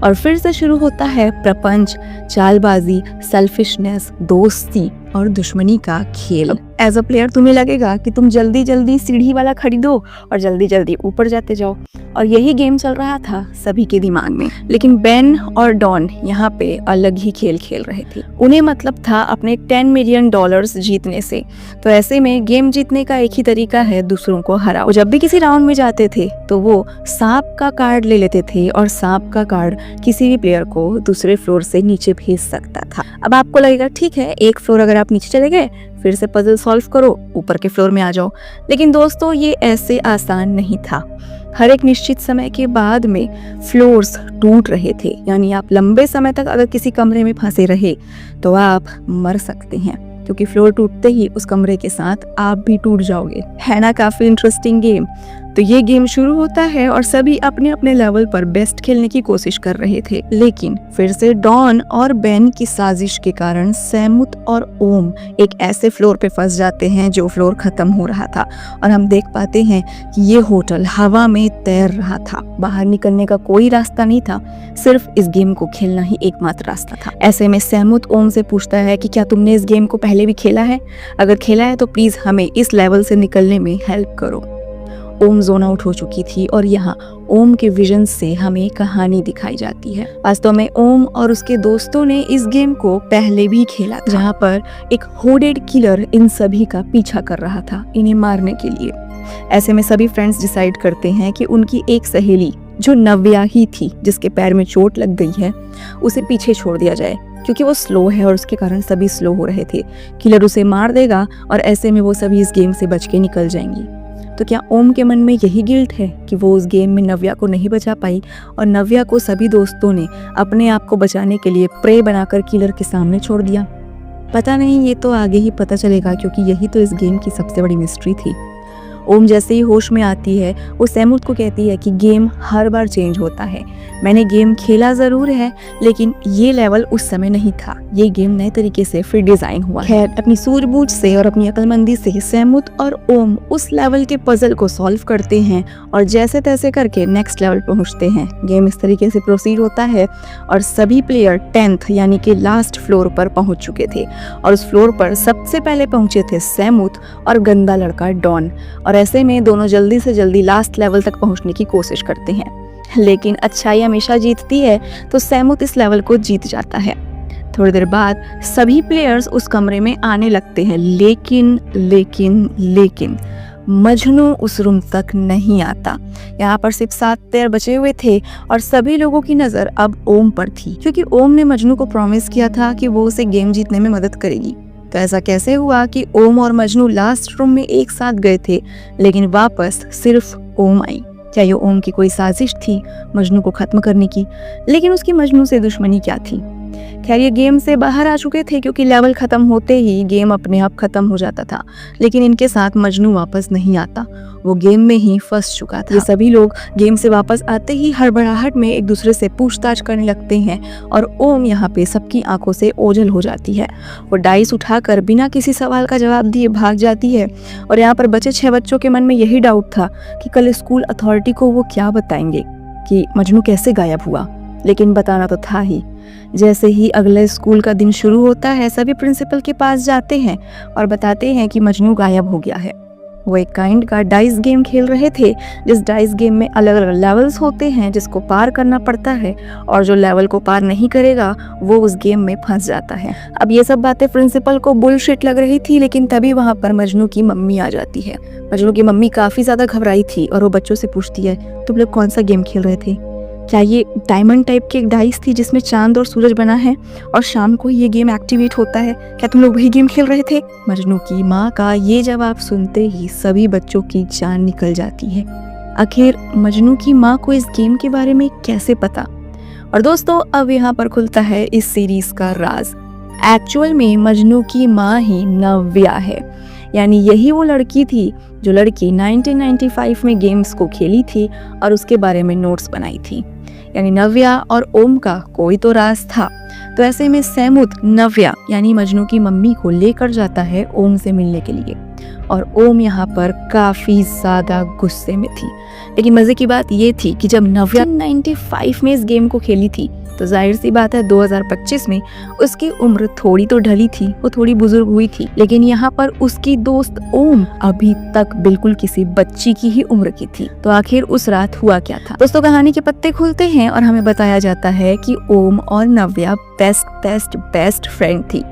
और फिर से शुरू होता है प्रपंच, चालबाजी, सेल्फिशनेस, दोस्ती और दुश्मनी का खेल। एज अ प्लेयर तुम्हें लगेगा कि तुम जल्दी जल्दी सीढ़ी वाला खरीदो और जल्दी जल्दी ऊपर जाते जाओ, और यही गेम चल रहा था सभी के दिमाग में। लेकिन बेन और डॉन यहाँ पे अलग ही खेल खेल रहे थे। उन्हें मतलब था अपने $10 मिलियन जीतने से। तो ऐसे में गेम जीतने का एक ही तरीका है, दूसरों को हराओ। जब भी किसी राउंड में जाते थे तो वो सांप का कार्ड ले लेते थे, और सांप का कार्ड किसी भी प्लेयर को दूसरे फ्लोर से नीचे भेज सकता था। अब आपको लगेगा ठीक है, एक फ्लोर अगर आप नीचे चले गए, फिर से पजल सॉल्व करो, ऊपर के फ्लोर में आ जाओ। लेकिन दोस्तों ये ऐसे आसान नहीं था। हर एक निश्चित समय के बाद में फ्लोर्स टूट रहे थे, यानी आप लंबे समय तक अगर किसी कमरे में फंसे रहे तो आप मर सकते हैं, क्योंकि फ्लोर टूटते ही उस कमरे के साथ आप भी टूट जाओगे। है ना काफी इंटरेस्टिंग गेम। तो ये गेम शुरू होता है और सभी अपने अपने लेवल पर बेस्ट खेलने की कोशिश कर रहे थे। लेकिन फिर से डॉन और बेन की साजिश के कारण सैमुत और ओम एक ऐसे फ्लोर पे फंस जाते हैं जो फ्लोर खत्म हो रहा था, और हम देख पाते हैं कि ये होटल हवा में तैर रहा था। बाहर निकलने का कोई रास्ता नहीं था, सिर्फ इस गेम को खेलना ही एकमात्र रास्ता था। ऐसे में सैमुत ओम से पूछता है कि क्या तुमने इस गेम को पहले भी खेला है? अगर खेला है तो प्लीज हमें इस लेवल से निकलने में हेल्प करो। ओम जोन आउट हो चुकी थी और यहाँ ओम के विजन से हमें कहानी दिखाई जाती है। वास्तव में ओम और उसके दोस्तों ने इस गेम को पहले भी खेला था, जहाँ पर एक होडेड किलर इन सभी का पीछा कर रहा था इन्हें मारने के लिए। ऐसे में सभी फ्रेंड्स डिसाइड करते हैं कि उनकी एक सहेली जो नव्या ही थी, जिसके पैर में चोट लग गई है, उसे पीछे छोड़ दिया जाए, क्योंकि वो स्लो है और उसके कारण सभी स्लो हो रहे थे। किलर उसे मार देगा और ऐसे में वो सभी इस गेम से बच के निकल जाएंगी। तो क्या ओम के मन में यही गिल्ट है कि वो उस गेम में नव्या को नहीं बचा पाई, और नव्या को सभी दोस्तों ने अपने आप को बचाने के लिए प्रे बनाकर किलर के सामने छोड़ दिया? पता नहीं, ये तो आगे ही पता चलेगा, क्योंकि यही तो इस गेम की सबसे बड़ी मिस्ट्री थी। ओम जैसे ही होश में आती है वो सैमुत को कहती है कि गेम हर बार चेंज होता है। मैंने गेम खेला ज़रूर है, लेकिन ये लेवल उस समय नहीं था। ये गेम नए तरीके से फिर डिज़ाइन हुआ। खैर, अपनी सूझबूझ से और अपनी अक्लमंदी से सैमुत और ओम उस लेवल के पजल को सॉल्व करते हैं और जैसे तैसे करके नेक्स्ट लेवल पहुंचते हैं। गेम इस तरीके से प्रोसीड होता है और सभी प्लेयर 10th यानी कि लास्ट फ्लोर पर पहुंच चुके थे, और उस फ्लोर पर सबसे पहले पहुंचे थे सैमुत और गंदा लड़का डॉन। और ऐसे में दोनों जल्दी से जल्दी लास्ट लेवल तक पहुंचने की कोशिश करते हैं, लेकिन अच्छाई हमेशा जीतती है, तो सैमुत इस लेवल को जीत जाता है। थोड़ी देर बाद सभी प्लेयर्स उस कमरे में आने लगते हैं, लेकिन मजनू उस रूम तक नहीं आता। यहाँ पर सिर्फ 7 प्लेयर बचे हुए थे और सभी लोगों की नजर अब ओम पर थी, क्योंकि ओम ने मजनू को प्रॉमिस किया था कि वो उसे गेम जीतने में मदद करेगी। तो ऐसा कैसे हुआ कि ओम और मजनू लास्ट रूम में एक साथ गए थे, लेकिन वापस सिर्फ ओम आई? क्या ये ओम की कोई साजिश थी मजनू को खत्म करने की? लेकिन उसकी मजनू से दुश्मनी क्या थी? खैर, ये गेम से बाहर आ चुके थे, क्योंकि लेवल खत्म होते ही गेम अपने आप खत्म हो जाता था। लेकिन इनके साथ मजनू वापस नहीं आता, वो गेम में ही फंस चुका था। ये सभी लोग गेम से वापस आते ही हड़बड़ाहट में एक दूसरे से पूछताछ करने लगते हैं, और ओम यहाँ पे सबकी आंखों से ओझल हो जाती है। वो डाइस उठाकर बिना किसी सवाल का जवाब दिए भाग जाती है, और यहाँ पर बचे 6 बच्चों के मन में यही डाउट था कि कल स्कूल अथॉरिटी को वो क्या बताएंगे कि मजनू कैसे गायब हुआ। लेकिन बताना तो था ही। जैसे ही अगले स्कूल का दिन शुरू होता है, सभी प्रिंसिपल के पास जाते हैं और बताते हैं कि मजनू गायब हो गया है। वो एक काइंड का डाइस गेम खेल रहे थे, जिस डाइस गेम में अलग अलग लेवल्स होते हैं जिसको पार करना पड़ता है, और जो लेवल को पार नहीं करेगा वो उस गेम में फंस जाता है। अब ये सब बातें प्रिंसिपल को बुलशिट लग रही थी, लेकिन तभी वहाँ पर मजनू की मम्मी आ जाती है। मजनू की मम्मी काफ़ी ज़्यादा घबराई थी और वो बच्चों से पूछती है, तुम लोग कौन सा गेम खेल रहे थे? क्या ये डायमंड टाइप की एक डाइस थी जिसमें चांद और सूरज बना है और शाम को ये गेम एक्टिवेट होता है? क्या तुम लोग वही गेम खेल रहे थे? मजनू की माँ का ये जवाब सुनते ही सभी बच्चों की जान निकल जाती है। आखिर मजनू की माँ को इस गेम के बारे में कैसे पता? और दोस्तों, अब यहाँ पर खुलता है इस सीरीज का राज। एक्चुअल में मजनू की माँ ही नव्या है, यानी यही वो लड़की थी जो लड़की 1995 में गेम्स को खेली थी और उसके बारे में नोट्स बनाई थी। यानी नव्या और ओम का कोई तो राज था। तो ऐसे में सैमुत नव्या यानी मजनू की मम्मी को लेकर जाता है ओम से मिलने के लिए, और ओम यहाँ पर काफी ज्यादा गुस्से में थी। लेकिन मजे की बात ये थी कि जब नव्या 95 में इस गेम को खेली थी तो जाहिर सी बात है 2025 में उसकी उम्र थोड़ी तो ढली थी, वो थोड़ी बुजुर्ग हुई थी। लेकिन यहाँ पर उसकी दोस्त ओम अभी तक बिल्कुल किसी बच्ची की ही उम्र की थी। तो आखिर उस रात हुआ क्या था? दोस्तों, कहानी के पत्ते खुलते हैं और हमें बताया जाता है कि ओम और नव्या बेस्ट फ्रेंड थी।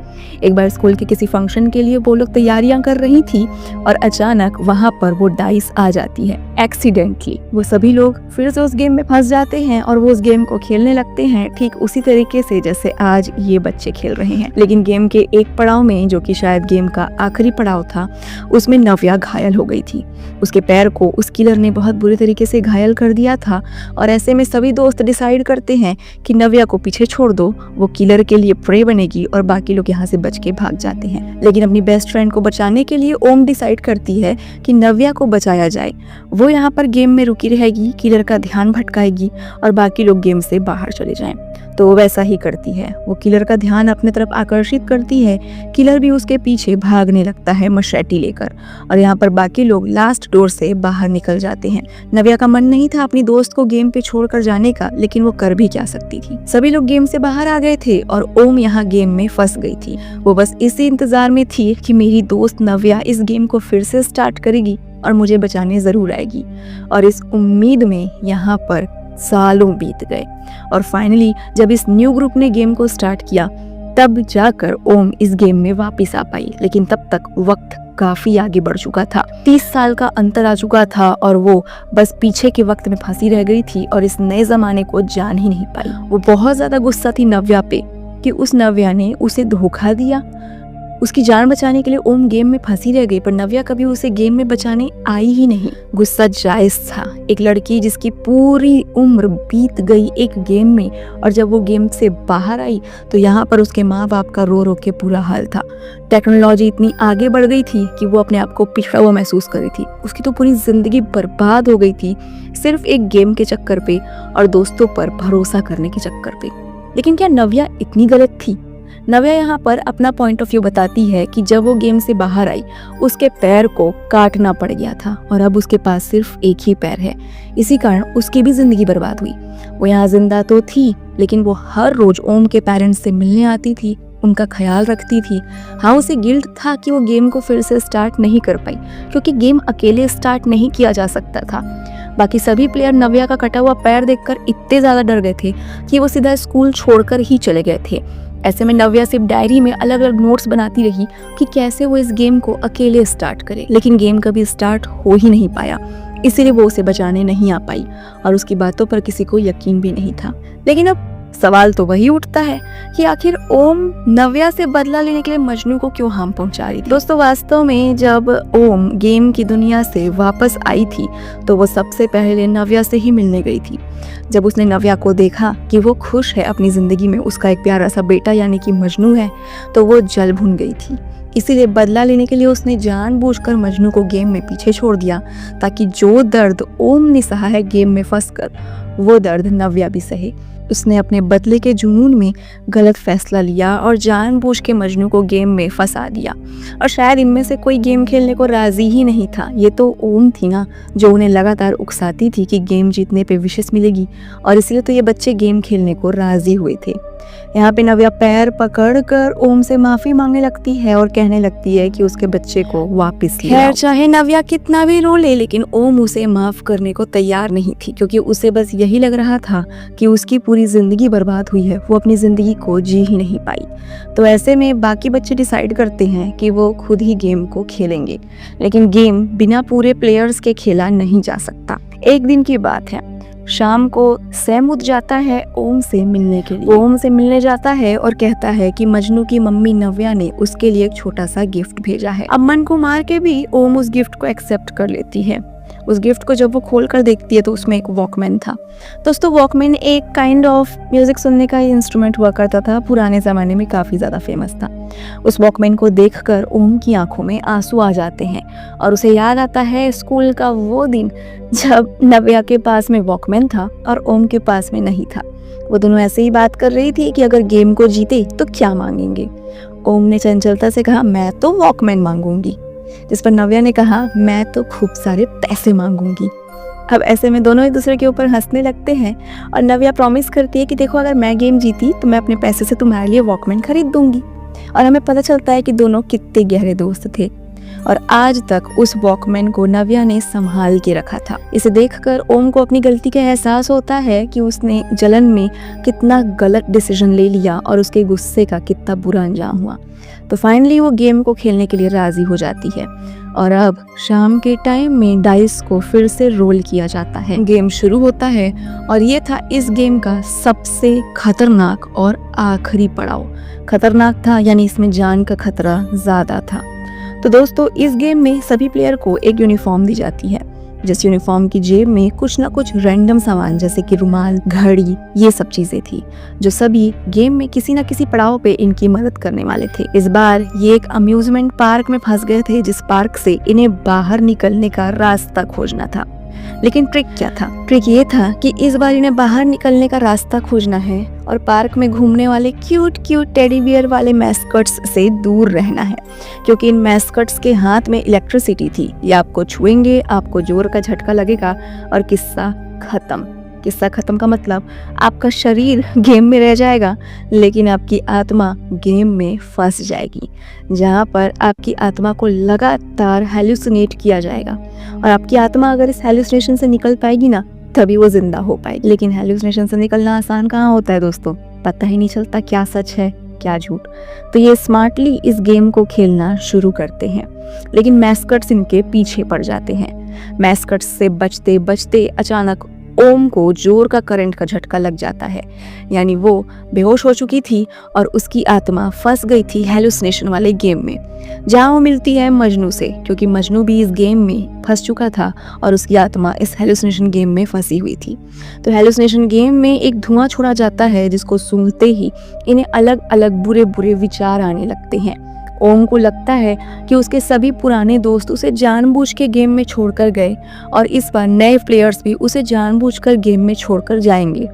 एक बार स्कूल के किसी फंक्शन के लिए वो लोग तैयारियां कर रही थी और अचानक वहां पर वो डाइस आ जाती है एक्सीडेंटली। वो सभी लोग फिर से उस गेम में फंस जाते हैं और वो उस गेम को खेलने लगते हैं ठीक उसी तरीके से जैसे आज ये बच्चे खेल रहे हैं। लेकिन गेम के एक पड़ाव में, जो कि शायद गेम का आखिरी पड़ाव था, उसमें नव्या घायल हो गई थी। उसके पैर को उस किलर ने बहुत बुरी तरीके से घायल कर दिया था और ऐसे में सभी दोस्त डिसाइड करते हैं कि नव्या को पीछे छोड़ दो, वो किलर के लिए प्रे बनेगी, और बाकी लोग यहाँ से बच के भाग जाते हैं। लेकिन अपनी बेस्ट फ्रेंड को बचाने के लिए ओम डिसाइड करती है कि नव्या को बचाया जाए। वो यहाँ पर गेम में रुकी रहेगी, किलर का ध्यान भटकाएगी और बाकी लोग गेम से बाहर चले जाएं। तो वो वैसा ही करती है। वो किलर का ध्यान अपने तरफ आकर्षित करती है। किलर भी उसके पीछे भागने लगता है मशेटी लेकर, और यहाँ पर बाकी लोग लास्ट डोर से बाहर निकल जाते हैं। नव्या का मन नहीं था अपनी दोस्त को गेम पे छोड़कर जाने का, लेकिन वो कर भी क्या सकती थी। सभी लोग गेम से बाहर आ गए थे और ओम यहाँ गेम में फंस गई थी। वो बस इसी इंतजार में थी कि मेरी दोस्त नव्या इस गेम को फिर से स्टार्ट करेगी और मुझे बचाने जरूर आएगी। और इस उम्मीद में यहाँ पर सालों बीत गए और फाइनली जब इस न्यू ग्रुप ने गेम को स्टार्ट किया तब जाकर ओम इस गेम में वापस आ पाई। लेकिन तब तक वक्त काफी आगे बढ़ चुका था, 30 साल का अंतर आ चुका था और वो बस पीछे के वक्त में फंसी रह गई थी और इस नए जमाने को जान ही नहीं पाई। वो बहुत ज्यादा गुस्सा थी नव्या पे कि उस नव्या ने उसे धोखा दिया। उसकी जान बचाने के लिए ओम गेम में फंसी रह गई, पर नव्या कभी उसे गेम में बचाने आई ही नहीं। गुस्सा जायज था। एक लड़की जिसकी पूरी उम्र बीत गई एक गेम में, और जब वो गेम से बाहर आई तो यहाँ पर उसके माँ बाप का रो रो के पूरा हाल था। टेक्नोलॉजी इतनी आगे बढ़ गई थी कि वो अपने आप को पिछड़ा हुआ महसूस कर रही थी। उसकी तो पूरी जिंदगी बर्बाद हो गई थी सिर्फ एक गेम के चक्कर पे और दोस्तों पर भरोसा करने के चक्कर पे। लेकिन क्या नव्या इतनी गलत थी? नव्या यहाँ पर अपना पॉइंट ऑफ व्यू बताती है कि जब वो गेम से बाहर आई उसके पैर को काटना पड़ गया था और अब उसके पास सिर्फ एक ही पैर है। इसी कारण उसकी भी जिंदगी बर्बाद हुई। वो यहाँ जिंदा तो थी, लेकिन वो हर रोज ओम के पेरेंट्स से मिलने आती थी, उनका ख्याल रखती थी। हाँ, उसे गिल्ट था कि वो गेम को फिर से स्टार्ट नहीं कर पाई, क्योंकि गेम अकेले स्टार्ट नहीं किया जा सकता था। बाकी सभी प्लेयर नव्या का कटा हुआ पैर देखकर इतने ज्यादा डर गए थे कि वो सीधा स्कूल छोड़कर ही चले गए थे। ऐसे में नव्या सिर्फ डायरी में अलग अलग नोट्स बनाती रही कि कैसे वो इस गेम को अकेले स्टार्ट करे, लेकिन गेम कभी स्टार्ट हो ही नहीं पाया। इसीलिए वो उसे बचाने नहीं आ पाई और उसकी बातों पर किसी को यकीन भी नहीं था। लेकिन अब सवाल तो वही उठता है कि आखिर ओम नव्या से बदला लेने के लिए मजनू को क्यों हार्म पहुंचा रही थी। दोस्तों, वास्तव में जब ओम गेम की दुनिया से वापस आई थी तो वो सबसे पहले नव्या से ही मिलने गई थी। जब उसने नव्या को देखा कि वो खुश है अपनी जिंदगी में, उसका एक प्यारा सा बेटा यानी कि मजनू है, तो वो जल भुन गई थी। इसीलिए बदला लेने के लिए उसने जानबूझकर मजनू को गेम में पीछे छोड़ दिया, ताकि जो दर्द ओम ने सहा है गेम में फंसकर, वो दर्द नव्या भी सहे। उसने अपने बदले के जुनून में गलत फैसला लिया और जानबूझ के मजनू को गेम में फंसा दिया। और शायद इनमें से कोई गेम खेलने को राजी ही नहीं था। ये तो ओम थी ना, जो उन्हें लगातार उकसाती थी कि गेम जीतने पे विशेष मिलेगी, और इसलिए तो ये बच्चे गेम खेलने को राजी हुए थे। यहाँ पे नव्या पैर पकड़कर ओम से माफी मांगने लगती है और कहने लगती है कि उसके बच्चे को वापस ले आओ। खैर चाहे नव्या कितना भी रो ले, लेकिन ओम उसे माफ करने को तैयार नहीं थी, क्योंकि उसे बस यही लग रहा था कि उसकी पूरी जिंदगी बर्बाद हुई है, वो अपनी जिंदगी को जी ही नहीं पाई। तो ऐसे में बाकी बच्चे डिसाइड करते हैं कि वो खुद ही गेम को खेलेंगे, लेकिन गेम बिना पूरे प्लेयर्स के खेला नहीं जा सकता। एक दिन की बात है, शाम को सैमुद जाता है ओम से मिलने के लिए। ओम से मिलने जाता है और कहता है कि मजनू की मम्मी नव्या ने उसके लिए एक छोटा सा गिफ्ट भेजा है। अब मन को मार के भी ओम उस गिफ्ट को एक्सेप्ट कर लेती है। उस गिफ्ट को जब वो खोल कर देखती है तो उसमें एक वॉकमैन था। दोस्तों वॉकमैन एक काइंड ऑफ म्यूजिक सुनने का इंस्ट्रूमेंट हुआ करता था, पुराने ज़माने में काफ़ी ज़्यादा फेमस था। उस वॉकमैन को देखकर ओम की आंखों में आंसू आ जाते हैं और उसे याद आता है स्कूल का वो दिन जब नव्या के पास में वॉकमैन था और ओम के पास में नहीं था। वो दोनों ऐसे ही बात कर रही थी कि अगर गेम को जीते तो क्या मांगेंगे। ओम ने चंचलता से कहा, मैं तो वॉकमैन मांगूंगी, जिस पर नव्या ने कहा, मैं तो खूब सारे पैसे मांगूंगी। अब ऐसे में दोनों एक दूसरे के ऊपर हंसने लगते हैं और नव्या प्रॉमिस करती है कि देखो अगर मैं गेम जीती तो मैं अपने पैसे से तुम्हारे लिए वॉकमैन खरीद दूंगी। और हमें पता चलता है कि दोनों कितने गहरे दोस्त थे और आज तक उस वॉकमैन को नव्या ने संभाल के रखा था। इसे देखकर ओम को अपनी गलती का एहसास होता है कि उसने जलन में कितना गलत डिसीजन ले लिया और उसके गुस्से का कितना बुरा अंजाम हुआ। तो फाइनली वो गेम को खेलने के लिए राजी हो जाती है और अब शाम के टाइम में डाइस को फिर से रोल किया जाता है। गेम शुरू होता है और ये था इस गेम का सबसे खतरनाक और आखिरी पड़ाव। खतरनाक था यानी इसमें जान का खतरा ज्यादा था। तो दोस्तों इस गेम में सभी प्लेयर को एक यूनिफॉर्म दी जाती है, जिस यूनिफॉर्म की जेब में कुछ ना कुछ रैंडम सामान जैसे कि रुमाल, घड़ी, ये सब चीजें थी जो सभी गेम में किसी न किसी पड़ाव पे इनकी मदद करने वाले थे। इस बार ये एक अम्यूजमेंट पार्क में फंस गए थे, जिस पार्क से इन्हें बाहर निकलने का रास्ता खोजना था। लेकिन ट्रिक क्या था? ट्रिक ये था कि इस बार इन्हें बाहर निकलने का रास्ता खोजना है और पार्क में घूमने वाले क्यूट क्यूट टेडी बियर वाले मैस्कट्स से दूर रहना है, क्योंकि इन मैस्कट्स के हाथ में इलेक्ट्रिसिटी थी। ये आपको छुएंगे, आपको जोर का झटका लगेगा और किस्सा खत्म। किस्सा खत्म का मतलब आपका शरीर गेम में रह जाएगा लेकिन आपकी आत्मा गेम में फंस जाएगी, जहाँ पर आपकी आत्मा को लगातार हेलुसिनेट किया जाएगा और आपकी आत्मा अगर इस हेलुसिनेशन से निकल पाएगी ना तभी वो जिंदा हो पाएगी। लेकिन हेलुसिनेशन से निकलना आसान कहाँ होता है दोस्तों, पता ही नहीं चलता क्या सच है क्या झूठ। तो ये स्मार्टली इस गेम को खेलना शुरू करते हैं, लेकिन मैस्कट्स इनके पीछे पड़ जाते हैं। मैस्कट्स से बचते बचते अचानक ओम को जोर का करंट का झटका लग जाता है, यानी वो बेहोश हो चुकी थी और उसकी आत्मा फंस गई थी हेलुसिनेशन वाले गेम में, जहाँ वो मिलती है मजनू से, क्योंकि मजनू भी इस गेम में फंस चुका था और उसकी आत्मा इस हेलुसिनेशन गेम में फंसी हुई थी। तो हेलुसिनेशन गेम में एक धुआं छोड़ा जाता है जिसको सूंघते ही इन्हें अलग अलग बुरे बुरे विचार आने लगते हैं। ओम को लगता है कि उसके सभी पुराने दोस्त उसे जानबूझ के गेम में छोड़कर गए और इस बार नए प्लेयर्स भी उसे जानबूझकर गेम में छोड़कर जाएंगे।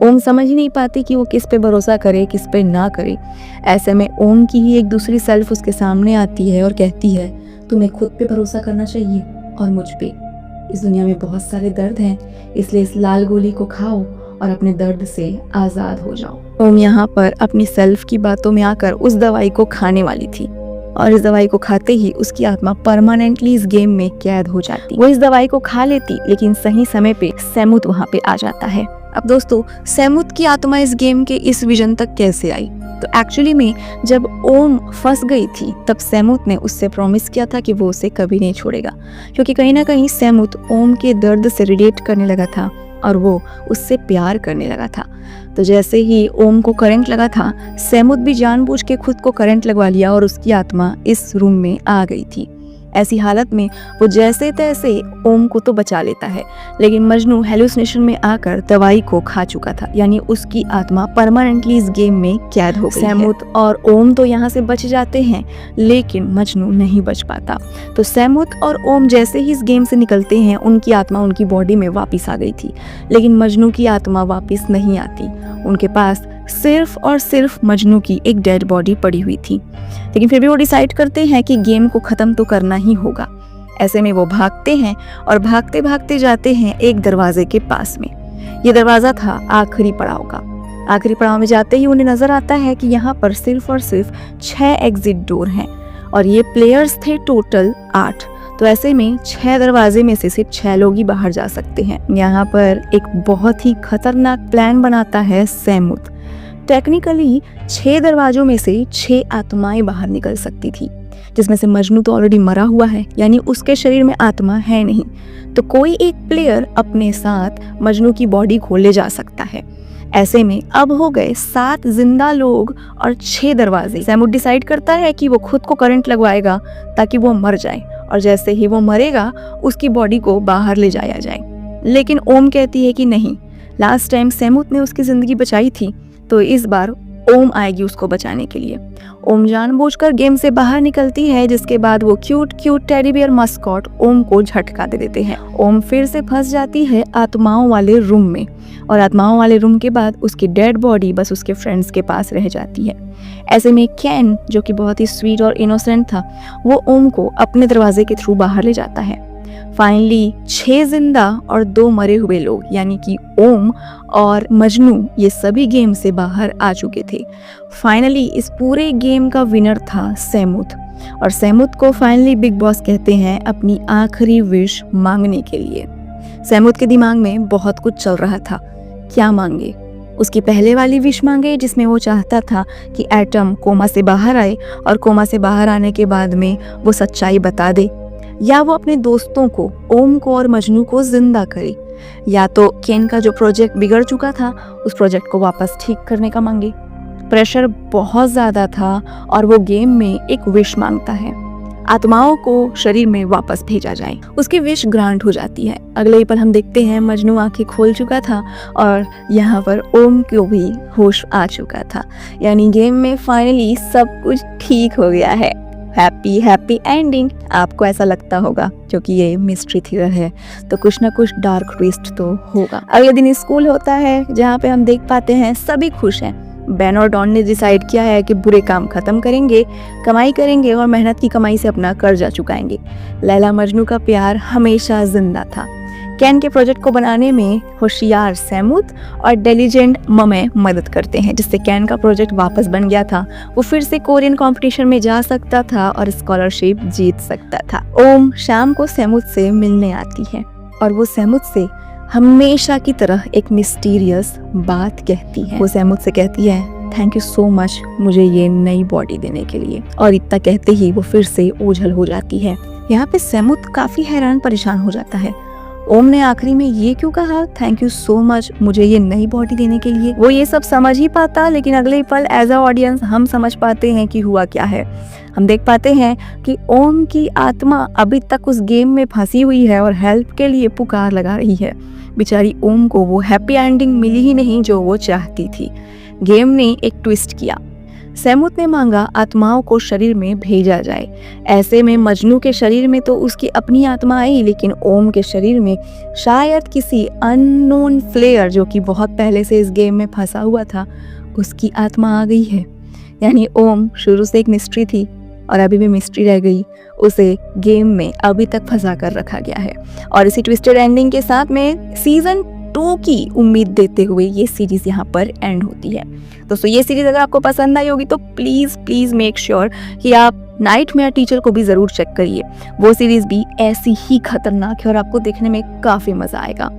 ओम समझ ही नहीं पाती कि वो किस पे भरोसा करे किस पे ना करे। ऐसे में ओम की ही एक दूसरी सेल्फ उसके सामने आती है और कहती है, तुम्हें खुद पे भरोसा करना चाहिए और मुझ पे। इस दुनिया में बहुत सारे दर्द हैं, इसलिए इस लाल गोली को खाओ और अपने दर्द से आज़ाद हो जाओ। ओम यहाँ पर अपनी सेल्फ की बातों में आकर उस दवाई को खाने वाली थी और इस दवाई को खाते ही उसकी आत्मा परमानेंटली इस गेम में कैद हो जाती। वो इस दवाई को खा लेती, लेकिन सही समय पे सैमुद वहाँ पे आ जाता है। अब दोस्तों सैमुद की आत्मा इस गेम के इस विजन तक कैसे आई? तो एक्चुअली में जब ओम फंस गई थी तब सैमुद ने उससे प्रॉमिस किया था कि वो उसे कभी नहीं छोड़ेगा, क्योंकि कहीं ना कहीं सैमुद ओम के दर्द से रिलेट करने लगा था और वो उससे प्यार करने लगा था। तो जैसे ही ओम को करंट लगा था, सैमुद भी जानबूझ के खुद को करंट लगवा लिया और उसकी आत्मा इस रूम में आ गई थी। ऐसी हालत में वो जैसे तैसे ओम को तो बचा लेता है, लेकिन मजनू हेलुसिनेशन में आकर दवाई को खा चुका था, यानी उसकी आत्मा परमानेंटली इस गेम में कैद हो गई। सैमुद और ओम तो यहाँ से बच जाते हैं, लेकिन मजनू नहीं बच पाता। तो सैमुद और ओम जैसे ही इस गेम से निकलते हैं, उनकी आत्मा उनकी बॉडी में वापस आ गई थी, लेकिन मजनू की आत्मा वापस नहीं आती। उनके पास सिर्फ और सिर्फ मजनू की एक डेड बॉडी पड़ी हुई थी, लेकिन फिर भी वो डिसाइड करते हैं कि गेम को ख़त्म तो करना ही होगा। ऐसे में वो भागते हैं और भागते भागते जाते हैं एक दरवाजे के पास में। ये दरवाज़ा था आखिरी पड़ाव का। आखिरी पड़ाव में जाते ही उन्हें नजर आता है कि यहाँ पर सिर्फ और सिर्फ 6 एग्जिट डोर हैं और ये प्लेयर्स थे टोटल 8। तो ऐसे में 6 दरवाजे में से सिर्फ 6 लोग ही बाहर जा सकते हैं। यहाँ पर एक बहुत ही खतरनाक प्लान बनाता है सैमुत। टेक्निकली 6 दरवाजों में से 6 आत्माएं बाहर निकल सकती थी, जिसमें से मजनू तो ऑलरेडी मरा हुआ है, यानी उसके शरीर में आत्मा है नहीं। तो कोई एक प्लेयर अपने साथ मजनू की बॉडी को ले जा सकता है। ऐसे में अब हो गए 7 जिंदा लोग और 6 दरवाजे। सैमुट डिसाइड करता है कि वो खुद को करंट लगवाएगा ताकि वो मर जाए, और जैसे ही वो मरेगा उसकी बॉडी को बाहर ले जाया जाए। लेकिन ओम कहती है कि नहीं, लास्ट टाइम सैमुट ने उसकी जिंदगी बचाई थी, तो इस बार ओम आएगी उसको बचाने के लिए। ओम जानबूझकर गेम से बाहर निकलती है, जिसके बाद वो क्यूट टेडी बियर मस्कॉट ओम को झटका दे देते हैं। ओम फिर से फंस जाती है आत्माओं वाले रूम में, और आत्माओं वाले रूम के बाद उसकी डेड बॉडी बस उसके फ्रेंड्स के पास रह जाती है। ऐसे में कैन, जो कि बहुत ही स्वीट और इनोसेंट था, वो ओम को अपने दरवाजे के थ्रू बाहर ले जाता है। फाइनली 6 जिंदा और 2 मरे हुए लोग, यानी कि ओम और मजनू, ये सभी गेम से बाहर आ चुके थे। फाइनली इस पूरे गेम का विनर था सैमुत, और सैमुत को फाइनली बिग बॉस कहते हैं अपनी आखिरी विश मांगने के लिए। सैमुत के दिमाग में बहुत कुछ चल रहा था, क्या मांगे। उसकी पहले वाली विश मांगे जिसमें वो चाहता था कि एटम कोमा से बाहर आए, और कोमा से बाहर आने के बाद में वो सच्चाई बता दे, या वो अपने दोस्तों को, ओम को और मजनू को जिंदा करे, या तो केन का जो प्रोजेक्ट बिगड़ चुका था उस प्रोजेक्ट को वापस ठीक करने का मांगे। प्रेशर बहुत ज़्यादा था और वो गेम में एक विश मांगता है, आत्माओं को शरीर में वापस भेजा जाए। उसकी विश ग्रांट हो जाती है। अगले ही पल हम देखते हैं मजनू आंखें खोल चुका था और यहाँ पर ओम को भी होश आ चुका था, यानी गेम में फाइनली सब कुछ ठीक हो गया है। Happy ending. आपको ऐसा लगता होगा क्योंकि ये मिस्ट्री थ्रिलर है तो कुछ ना कुछ डार्क ट्विस्ट तो होगा। अगले दिन स्कूल होता है जहाँ पे हम देख पाते हैं सभी खुश हैं। बेन और डॉन ने डिसाइड किया है कि बुरे काम खत्म करेंगे, कमाई करेंगे और मेहनत की कमाई से अपना कर्जा चुकाएंगे। लैला मजनू का प्यार हमेशा जिंदा था। कैन के प्रोजेक्ट को बनाने में होशियार सैमुत और डिलिजेंट ममे मदद करते हैं, जिससे कैन का प्रोजेक्ट वापस बन गया था। वो फिर से कोरियन कंपटीशन में जा सकता था और स्कॉलरशिप जीत सकता था। ओम शाम को सैमुत से मिलने आती है और वो सैमुत से हमेशा की तरह एक मिस्टीरियस बात कहती है। वो सैमुत से कहती है, थैंक यू सो मच मुझे ये नई बॉडी देने के लिए, और इतना कहते ही वो फिर से ओझल हो जाती है। यहाँ पे सैमुत काफी हैरान परेशान हो जाता है। ओम ने आखिरी में ये क्यों कहा, थैंक यू सो मच मुझे ये नई बॉडी देने के लिए। वो ये सब समझ ही पाता, लेकिन अगले पल एज अ ऑडियंस हम समझ पाते हैं कि हुआ क्या है। हम देख पाते हैं कि ओम की आत्मा अभी तक उस गेम में फंसी हुई है और हेल्प के लिए पुकार लगा रही है। बेचारी ओम को वो हैप्पी एंडिंग मिली ही नहीं जो वो चाहती थी। गेम ने एक ट्विस्ट किया। सैमुत ने मांगा आत्माओं को शरीर में भेजा जाए। ऐसे में मजनू के शरीर में तो उसकी अपनी आत्मा आई, लेकिन ओम के शरीर में शायद किसी अननोन प्लेयर जो कि बहुत पहले से इस गेम में फंसा हुआ था, उसकी आत्मा आ गई है। यानी ओम शुरू से एक मिस्ट्री थी और अभी भी मिस्ट्री रह गई, उसे गेम में अभी तक फंसा कर रखा गया है। और इसी ट्विस्टेड एंडिंग के साथ में सीजन 2 की उम्मीद देते हुए ये सीरीज यहाँ पर एंड होती है। दोस्तों ये सीरीज अगर आपको पसंद आई होगी तो प्लीज मेक श्योर कि आप नाइटमेयर टीचर को भी जरूर चेक करिए। वो सीरीज भी ऐसी ही खतरनाक है और आपको देखने में काफी मजा आएगा।